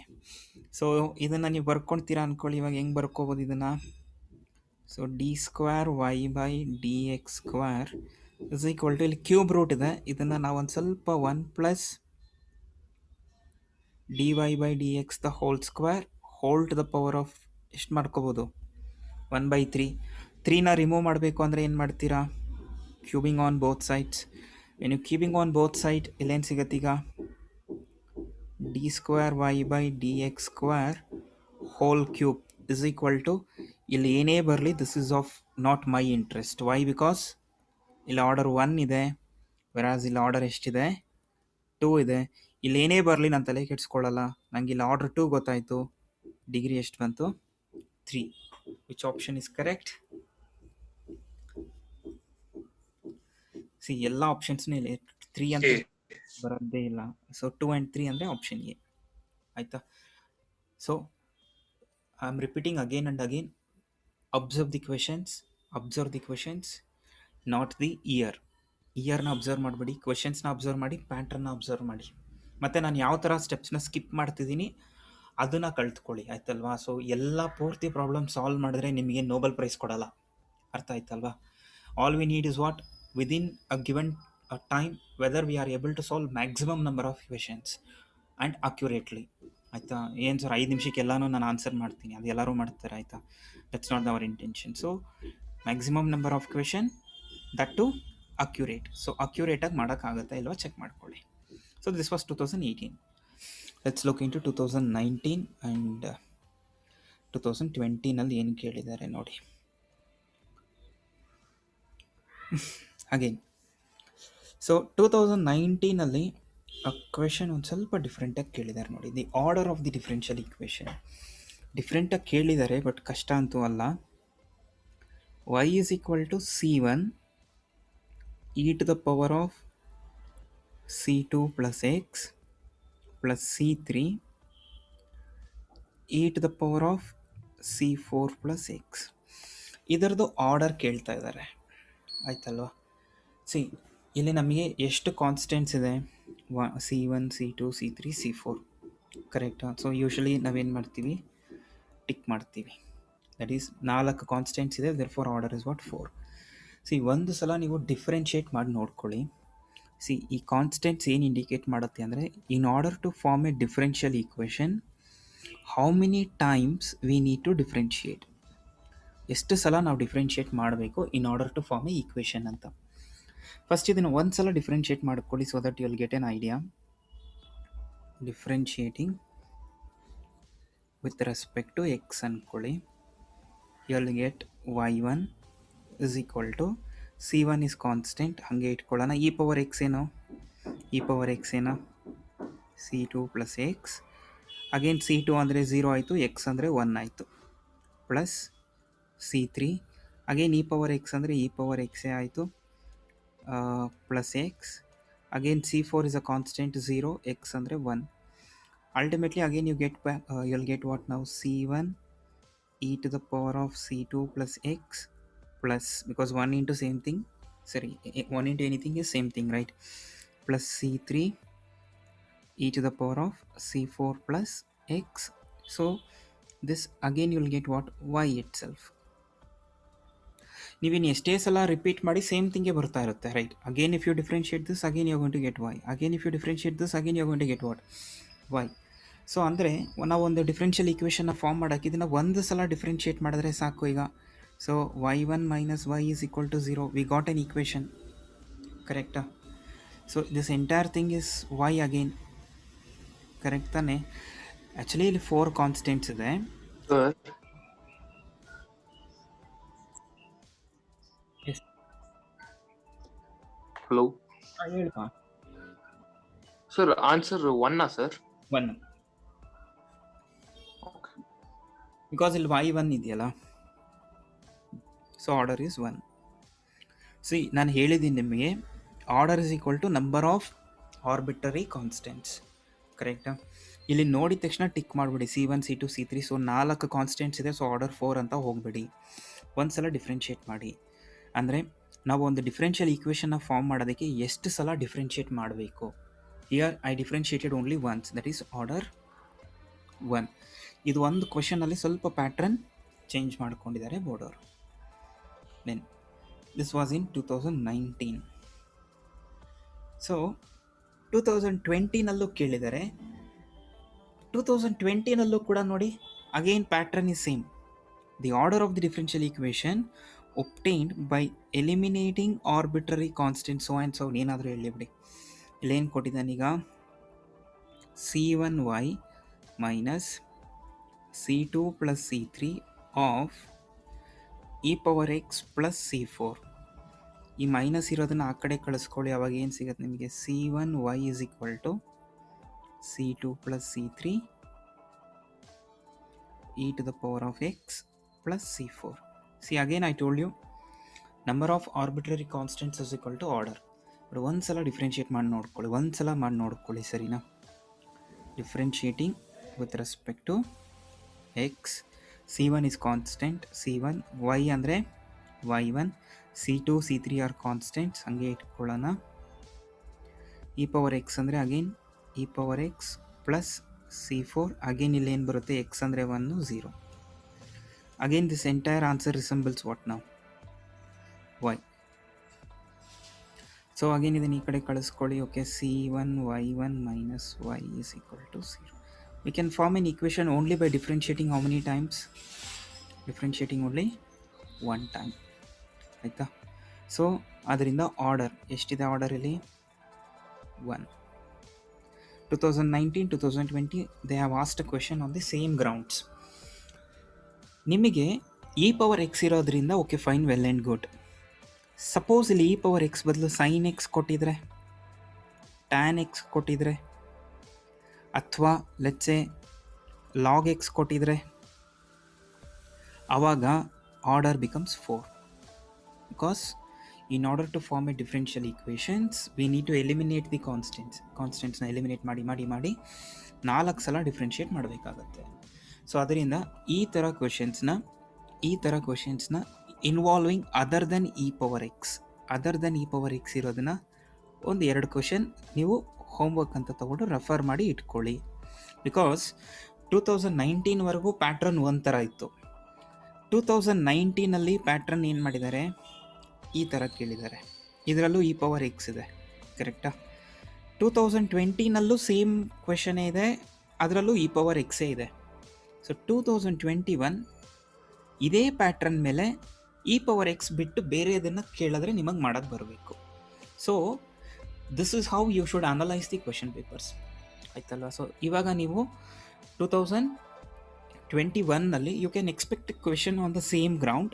ಸೊ ಇದನ್ನು ನೀವು ಬರ್ಕೊಳ್ತೀರಾ ಅಂದ್ಕೊಳ್ಳಿ. ಇವಾಗ ಹೆಂಗೆ ಬರ್ಕೋಬೋದು ಇದನ್ನು? So D square Y by D X square is equal to, ಇಲ್ಲಿ ಕ್ಯೂಬ್ ರೂಟ್ ಇದೆ, ಇದನ್ನು ನಾವು ಒಂದು ಸ್ವಲ್ಪ 1 plus D Y by D X the whole square whole to the power of ಎಷ್ಟು ಮಾಡ್ಕೋಬೋದು? 1/3. 3ನ ರಿಮೂವ್ ಮಾಡಬೇಕು ಅಂದರೆ ಏನು ಮಾಡ್ತೀರಾ? Cubing on both sides. ಏನು ಕ್ಯೂಬಿಂಗ್ ಆನ್ ಬೋತ್ ಸೈಡ್ ಇಲ್ಲೇನು ಸಿಗತ್ತೀಗ? D square Y by D X square whole cube is equal to, ಇಲ್ಲಿ ಏನೇ ಬರಲಿ this is of not my interest. Why? Because ಇಲ್ಲಿ ಆರ್ಡರ್ 1 ಇದೆ, ವೆರಾಸ್ ಇಲ್ಲಿ ಆರ್ಡರ್ ಎಷ್ಟಿದೆ? 2 ಇದೆ. ಇಲ್ಲಿ ಏನೇ ಬರಲಿ ನಾನು ತಲೆ ಕೆಡಿಸ್ಕೊಳ್ಳಲ್ಲ, ನನಗೆ ಇಲ್ಲಿ ಆರ್ಡರ್ 2 ಗೊತ್ತಾಯಿತು, ಡಿಗ್ರಿ ಎಷ್ಟು ಬಂತು? 3. Which option is correct? C ಎಲ್ಲ ಆಪ್ಷನ್ಸ್ನೂ ಇಲ್ಲಿ 3 ಅಂತ ಬರೋದೇ ಇಲ್ಲ. ಸೊ 2 and 3 ಅಂದರೆ ಆಪ್ಷನ್ ಎ. ಆಯಿತಾ? So I am repeating again and again, observe the questions, not the ಇಯರ್ನ ಅಬ್ಸರ್ವ್ ಮಾಡಬೇಡಿ, ಕ್ವೆಶನ್ಸ್ನ ಅಬ್ಸರ್ವ್ ಮಾಡಿ, ಪ್ಯಾಟ್ರನ್ನ ಅಬ್ಸರ್ವ್ ಮಾಡಿ. ಮತ್ತು ನಾನು ಯಾವ ಥರ ಸ್ಟೆಪ್ಸ್ನ ಸ್ಕಿಪ್ ಮಾಡ್ತಿದ್ದೀನಿ ಅದನ್ನು ಕಲ್ತ್ಕೊಳ್ಳಿ, ಆಯ್ತಲ್ವಾ? ಸೊ ಎಲ್ಲ ಪೂರ್ತಿ ಪ್ರಾಬ್ಲಮ್ ಸಾಲ್ವ್ ಮಾಡಿದ್ರೆ ನಿಮಗೆ ನೋಬೆಲ್ ಪ್ರೈಸ್ ಕೊಡಲ್ಲ. ಅರ್ಥ ಆಯ್ತಲ್ವಾ? All we need is what? Within a given time whether we are able to solve maximum number of questions and accurately. ಆಯಿತಾ? ಏನು ಸರ್ 5 ನಿಮಿಷಕ್ಕೆಲ್ಲನೂ ನಾನು ಆನ್ಸರ್ ಮಾಡ್ತೀನಿ, ಅದು ಎಲ್ಲರೂ ಮಾಡ್ತಾರೆ, ಆಯಿತಾ? That's not our intention. So maximum number of question, that to accurate. So ಅಕ್ಯುರೇಟಾಗಿ ಮಾಡೋಕ್ಕಾಗುತ್ತಾ ಇಲ್ವಾ ಚೆಕ್ ಮಾಡ್ಕೊಳ್ಳಿ. So this was 2018. Let's look in to 2019 and 2020ನಲ್ಲಿ ಏನು ಕೇಳಿದ್ದಾರೆ ನೋಡಿ. ಅಗೇನ್ ಸೊ 2019ನಲ್ಲಿ ಕ್ವೆಶನ್ ಒಂದು ಸ್ವಲ್ಪ ಡಿಫ್ರೆಂಟಾಗಿ ಕೇಳಿದ್ದಾರೆ ನೋಡಿ. The order of the differential equation ಡಿಫ್ರೆಂಟಾಗಿ ಕೇಳಿದ್ದಾರೆ, ಬಟ್ ಕಷ್ಟ ಅಂತೂ ಅಲ್ಲ. y is equal to c1 e to the power of c2 plus x plus c3 e to the power of c4 plus x. ಇದರದ್ದು ಆರ್ಡರ್ ಕೇಳ್ತಾ ಇದ್ದಾರೆ, ಆಯ್ತಲ್ವಾ? ಇಲ್ಲಿ ನಮಗೆ ಎಷ್ಟು ಕಾನ್ಸ್ಟೆಂಟ್ಸ್ ಇದೆ? c1 c2 c3 c4, ಕರೆಕ್ಟಾ? ಸೊ ಯೂಶ್ವಲಿ ನಾವೇನು ಮಾಡ್ತೀವಿ? ಟಿಕ್ ಮಾಡ್ತೀವಿ. ದಟ್ ಈಸ್ 4 ಕಾನ್ಸ್ಟೆಂಟ್ಸ್ ಇದೆ, ದೇರ್ಫೋರ್ ಆರ್ಡರ್ ಇಸ್ ವಾಟ್? 4. ಒಂದು ಸಲ ನೀವು ಡಿಫ್ರೆನ್ಷಿಯೇಟ್ ಮಾಡಿ ನೋಡ್ಕೊಳ್ಳಿ. ಈ ಕಾನ್ಸ್ಟೆಂಟ್ಸ್ ಏನು ಇಂಡಿಕೇಟ್ ಮಾಡುತ್ತೆ ಅಂದರೆ, in order to form a differential equation how many times we need to differentiate, ಎಷ್ಟು ಸಲ ನಾವು ಡಿಫ್ರೆನ್ಷಿಯೇಟ್ ಮಾಡಬೇಕು in order to form a equation ಅಂತ. ಫಸ್ಟ್ ಇದನ್ನು ಒಂದು ಸಲ ಡಿಫ್ರೆನ್ಷಿಯೇಟ್ ಮಾಡ್ಕೊಳ್ಳಿ, so that you will get an idea. Differentiating with respect to X ಅಂದ್ಕೊಳ್ಳಿ. You will get y1 is equal to c1 is constant, ಹಾಗೆ ಇಟ್ಕೊಳ್ಳೋಣ. e power X ಏನು? c2 plus X. Again c2 ಅಂದರೆ 0 ಆಯಿತು, X ಅಂದರೆ 1 ಆಯಿತು, plus c3. Again e power X ಅಂದರೆ e power ಎಕ್ಸೇ ಆಯಿತು, plus X. Again c4 is a constant 0, X ಅಂದರೆ 1. Ultimately again you will get what ನಾವು? c1 e to the power of c2 plus x plus, because 1 into same thing, sorry, 1 into anything is same thing, right? Plus c3 e to the power of c4 plus x. So this again you will get what? y itself. ನೀವೇನು ಎಷ್ಟೇ ಸಲ repeat ಮಾಡಿ same ಥಿಂಗೇ ಬರ್ತಾ ಇರುತ್ತೆ, right? Again if you differentiate this, again you are going to get y. Again if you differentiate this, again you are going to get what? y. So ಅಂದರೆ ನಾವು ಒಂದು ಡಿಫ್ರೆನ್ಷಿಯಲ್ ಈಕ್ವೇಷನ್ನ ಫಾರ್ಮ್ ಮಾಡೋಕ್ಕೆ ಇದನ್ನು ಒಂದು ಸಲ ಡಿಫ್ರೆನ್ಷಿಯೇಟ್ ಮಾಡಿದ್ರೆ ಸಾಕು ಈಗ. So y1 minus y is equal to 0. We got an equation, ಕರೆಕ್ಟಾ? So this entire thing is y again, correct ತಾನೆ? ಆ್ಯಕ್ಚುಲಿ ಇಲ್ಲಿ 4 ಕಾನ್ಸ್ಟೆಂಟ್ಸ್ ಇದೆ. ಹಲೋ ಹೇಳಪ್ಪ. Sir, answer 1 sir? 1 ಬಿಕಾಸ್ ಇಲ್ಲಿ y1 ಇದೆಯಲ್ಲ, ಸೊ ಆರ್ಡರ್ ಈಸ್ 1. ಸಿ ನಾನು ಹೇಳಿದ್ದೀನಿ ನಿಮಗೆ, order is equal to number of arbitrary constants, ಕರೆಕ್ಟಾ? ಇಲ್ಲಿ ನೋಡಿದ ತಕ್ಷಣ ಟಿಕ್ ಮಾಡಿಬಿಡಿ, C1 C2 C3. So 4 constants ಇದೆ, ಸೊ ಆರ್ಡರ್ 4 ಅಂತ ಹೋಗಬೇಡಿ. ಒಂದು ಸಲ ಡಿಫ್ರೆನ್ಷಿಯೇಟ್ ಮಾಡಿ. ಅಂದರೆ ನಾವು ಒಂದು ಡಿಫ್ರೆನ್ಷಿಯಲ್ ಈಕ್ವೇಷನ್ನ ಫಾರ್ಮ್ ಮಾಡೋದಕ್ಕೆ ಎಷ್ಟು ಸಲ ಡಿಫ್ರೆನ್ಷಿಯೇಟ್ ಮಾಡಬೇಕು. Here I differentiated only once, that is order 1. ಇದು ಒಂದು ಕ್ವೆಶನಲ್ಲಿ ಸ್ವಲ್ಪ ಪ್ಯಾಟ್ರನ್ ಚೇಂಜ್ ಮಾಡ್ಕೊಂಡಿದ್ದಾರೆ ಬೋರ್ಡ್ ಅವರು. Then this was in 2019. So 2020ನಲ್ಲೂ ಕೇಳಿದ್ದಾರೆ. 2020ನಲ್ಲೂ ಕೂಡ ನೋಡಿ, again pattern is same. The order of the differential equation obtained by eliminating arbitrary constants so and so. ಏನಾದರೂ ಹೇಳಿ ಬಿಡಿ. ಇಲ್ಲೇನು ಕೊಟ್ಟಿದ್ದಾನೀಗ, C1y minus C2 plus C3 of e power x plus C4. ಈ ಮೈನಸ್ ಇರೋದನ್ನು ಆ ಕಡೆ ಕಳಿಸ್ಕೊಳ್ಳಿ, ಅವಾಗ ಏನು ಸಿಗುತ್ತೆ ನಿಮಗೆ? C1y is equal to C2 plus C3 e to the power of x plus C4. See, again I told you, number of arbitrary constants is equal to order. But ಒಂದು ಸಲ ಡಿಫ್ರೆನ್ಷಿಯೇಟ್ ಮಾಡಿ ನೋಡ್ಕೊಳ್ಳಿ, ಸರಿನಾ? Differentiating with respect to x. C1 is constant, C1, y ಅಂದರೆ y1, C2 C3 R constants, ಹಂಗೆ ಇಟ್ಕೊಳ್ಳೋಣ. e power X ಅಂದರೆ again e power X plus C4. Again ಇಲ್ಲಿ ಏನು ಬರುತ್ತೆ? ಎಕ್ಸ್ ಅಂದರೆ 1 0. Again this entire answer resembles what ನಾವು? y. So again ಇದನ್ನು ಈ ಕಡೆ ಕಳಿಸ್ಕೊಳ್ಳಿ. Okay, C1 y1 minus y is equal to 0. We can form an equation only by differentiating how many times? Differentiating only 1 time, ಆಯಿತಾ? So ಅದರಿಂದ order ಎಷ್ಟಿದೆ? Order ಇಲ್ಲಿ 1. 2019, 2020 they have asked a question on the same grounds. ನಿಮಗೆ e power X ಇರೋದ್ರಿಂದ okay fine, well and good. Suppose ಇಲ್ಲಿ e power X ಬದಲು sine x ಕೊಟ್ಟಿದ್ರೆ, tan X ಕೊಟ್ಟಿದ್ರೆ, ಅಥವಾ ಲೆಟ್ಸೆ ಲಾಗ್ ಎಕ್ಸ್ ಕೊಟ್ಟಿದ್ರೆ, ಆವಾಗ order becomes 4. Because in order to form a differential equations we need to eliminate the ಕಾನ್ಸ್ಟೆಂಟ್ಸ್ನ eliminate ಮಾಡಿ 4 ಸಲ ಡಿಫ್ರೆನ್ಷಿಯೇಟ್ ಮಾಡಬೇಕಾಗತ್ತೆ. ಸೊ ಅದರಿಂದ ಈ ಥರ ಕ್ವೆಶನ್ಸ್ನ involving other then e power X ಇರೋದನ್ನ ಒಂದು 2 ಕ್ವೆಶನ್ ನೀವು ಹೋಮ್ವರ್ಕ್ ಅಂತ ತೊಗೊಂಡು ರೆಫರ್ ಮಾಡಿ ಇಟ್ಕೊಳ್ಳಿ. ಬಿಕಾಸ್ 2019ವರೆಗೂ ಪ್ಯಾಟ್ರನ್ ಒಂಥರ ಇತ್ತು. 2019ನಲ್ಲಿ ಪ್ಯಾಟ್ರನ್ ಏನು ಮಾಡಿದ್ದಾರೆ? ಈ ಥರ ಕೇಳಿದ್ದಾರೆ. ಇದರಲ್ಲೂ e ಪವರ್ ಎಕ್ಸ್ ಇದೆ, ಕರೆಕ್ಟಾ? 2020ನಲ್ಲೂ ಸೇಮ್ ಕ್ವೆಶನೇ ಇದೆ, ಅದರಲ್ಲೂ e ಪವರ್ ಎಕ್ಸೇ ಇದೆ. ಸೊ 2021 ಇದೇ ಪ್ಯಾಟ್ರನ್ ಮೇಲೆ e ಪವರ್ ಎಕ್ಸ್ ಬಿಟ್ಟು ಬೇರೆದನ್ನು ಕೇಳಿದ್ರೆ ನಿಮಗೆ ಮಾಡೋಕ್ಕೆ ಬರಬೇಕು. So this is how you should analyse the question papers, ಆಯ್ತಲ್ವ? ಸೊ ಇವಾಗ ನೀವು 2021ನಲ್ಲಿ you can expect question on the same ground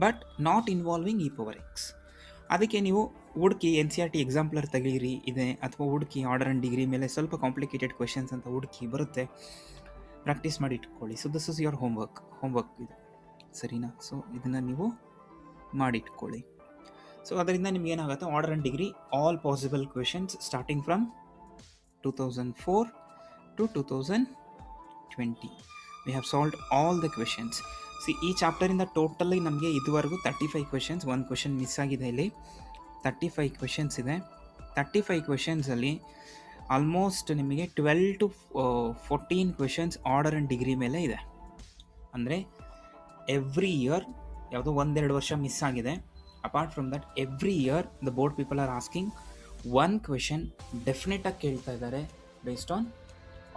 but not involving e power X. ಅದಕ್ಕೆ ನೀವು ಹುಡುಕಿ NCERT ಎಕ್ಸಾಂಪ್ಲರ್ ತೆಗೀರಿ ಇದೆ, ಅಥವಾ ಹುಡುಕಿ ಆರ್ಡರ್ ಆ್ಯಂಡ್ ಡಿಗ್ರಿ ಮೇಲೆ ಸ್ವಲ್ಪ ಕಾಂಪ್ಲಿಕೇಟೆಡ್ ಕ್ವೆಶನ್ಸ್ ಅಂತ ಹುಡುಕಿ ಬರುತ್ತೆ, ಪ್ರಾಕ್ಟೀಸ್ ಮಾಡಿ ಇಟ್ಕೊಳ್ಳಿ. So this is your homework ಇದು, ಸರಿನಾ? ಸೊ ಇದನ್ನು ನೀವು ಮಾಡಿಟ್ಕೊಳ್ಳಿ. ಸೊ ಅದರಿಂದ ನಿಮ್ಗೆ ಏನಾಗುತ್ತೆ? Order and degree all possible questions starting from 2004 to 2020 we have solved all the questions. ಈ ಚಾಪ್ಟರಿಂದ ಟೋಟಲಿ ನಮಗೆ ಇದುವರೆಗೂ 35 ಕ್ವೆಶನ್ಸ್, ಒಂದು ಕ್ವೆಶನ್ ಮಿಸ್ ಆಗಿದೆ. ಇಲ್ಲಿ 35 ಕ್ವೆಶನ್ಸ್ ಇದೆ. 35 ಕ್ವೆಶನ್ಸಲ್ಲಿ ಆಲ್ಮೋಸ್ಟ್ ನಿಮಗೆ 12 to 14 questions order and degree ಮೇಲೆ ಇದೆ. ಅಂದರೆ ಎವ್ರಿ ಇಯರ್, ಯಾವುದೋ 1-2 ವರ್ಷ ಮಿಸ್ ಆಗಿದೆ. Apart from that every year the board people are asking 1 question ಡೆಫಿನೆಟಾಗಿ ಕೇಳ್ತಾ ಇದ್ದಾರೆ based on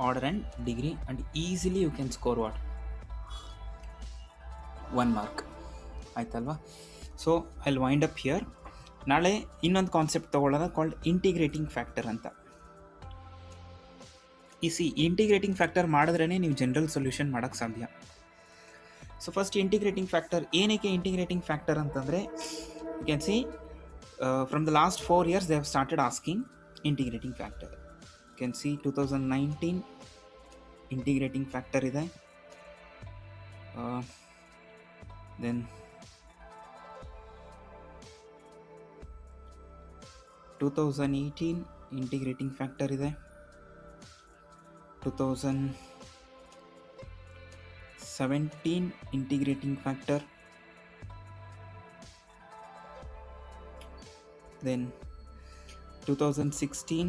order and degree, and easily you can score 1 mark, ಆಯ್ತಲ್ವಾ? So I will wind up here. ನಾಳೆ ಇನ್ನೊಂದು concept ತೊಗೊಳ್ಳೋಣ, ಕಾಲ್ಡ್ ಇಂಟಿಗ್ರೇಟಿಂಗ್ ಫ್ಯಾಕ್ಟರ್ ಅಂತ. Integrating factor ಮಾಡಿದ್ರೇ ನೀವು ಜನರಲ್ ಸೊಲ್ಯೂಷನ್ ಮಾಡೋಕ್ಕೆ ಸಾಧ್ಯ. ಸೊ ಫಸ್ಟ್ ಇಂಟಿಗ್ರೇಟಿಂಗ್ ಫ್ಯಾಕ್ಟರ್ ಏನಕ್ಕೆ ಇಂಟಿಗ್ರೇಟಿಂಗ್ ಫ್ಯಾಕ್ಟರ್ ಅಂತಂದರೆ, you can see from the last 4 years they have started asking integrating factor. You can see 2019 integrating factor ಇದೆ. Then 2018 integrating factor ಇದೆ. 2017 integrating factor. Then 2016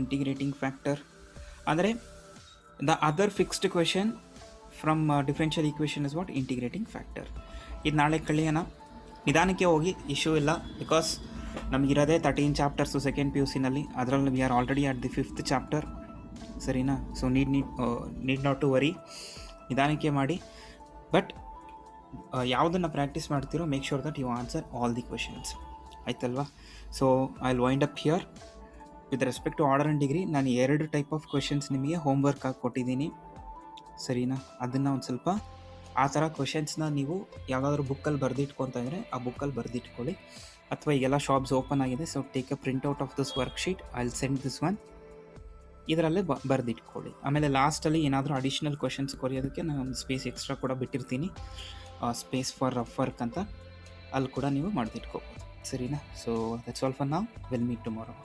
integrating factor. ಅಂದರೆ the other fixed question from differential equation is what? Integrating factor. ಇದು ನಾಳೆ ಕಳಿಯೋಣ, ನಿಧಾನಕ್ಕೆ ಹೋಗಿ, issue ಇಲ್ಲ. Because ನಮಗಿರೋದೇ 13 chapters second P U ಸಿನಲ್ಲಿ, ಅದರಲ್ಲಿ we are already at the 5th chapter, ಸರಿನಾ? So need not to worry, ನಿಧಾನಕ್ಕೆ ಮಾಡಿ. ಬಟ್ ಯಾವುದನ್ನು ಪ್ರಾಕ್ಟೀಸ್ ಮಾಡ್ತೀರೋ make sure that you answer all the questions, ಆಯ್ತಲ್ವಾ? So I will wind up here. With respect to order and degree, ನಾನು 2 type of questions ನಿಮಗೆ homework ಆಗಿ ಕೊಟ್ಟಿದ್ದೀನಿ, ಸರಿನಾ? ಅದನ್ನು ಒಂದು ಸ್ವಲ್ಪ ಆ ಥರ ಕ್ವೆಶನ್ಸ್ನ ನೀವು ಯಾವುದಾದ್ರೂ ಬುಕ್ಕಲ್ಲಿ ಬರೆದಿಟ್ಕೊತ ಇದ್ದರೆ ಆ ಬುಕ್ಕಲ್ಲಿ ಬರೆದಿಟ್ಕೊಳ್ಳಿ, ಅಥವಾ ಈಗೆಲ್ಲ ಶಾಪ್ಸ್ ಓಪನ್ ಆಗಿದೆ. So take a print out of this worksheet, I will send this one, ಇದರಲ್ಲೇ ಬರೆದಿಟ್ಕೊಳ್ಳಿ. ಆಮೇಲೆ ಲಾಸ್ಟಲ್ಲಿ ಏನಾದರೂ ಅಡಿಷ್ನಲ್ ಕ್ವೆಶನ್ಸ್ ಕೊರಿಯೋದಕ್ಕೆ ನಾನು ಒಂದು ಸ್ಪೇಸ್ ಎಕ್ಸ್ಟ್ರಾ ಕೂಡ ಬಿಟ್ಟಿರ್ತೀನಿ, ಸ್ಪೇಸ್ ಫಾರ್ ರಫ್ ವರ್ಕ್ ಅಂತ, ಅಲ್ಲಿ ಕೂಡ ನೀವು ಮಾಡಿದಿಟ್ಕೋಬೋದು, ಸರಿನಾ? So that's all for now. Will meet tomorrow.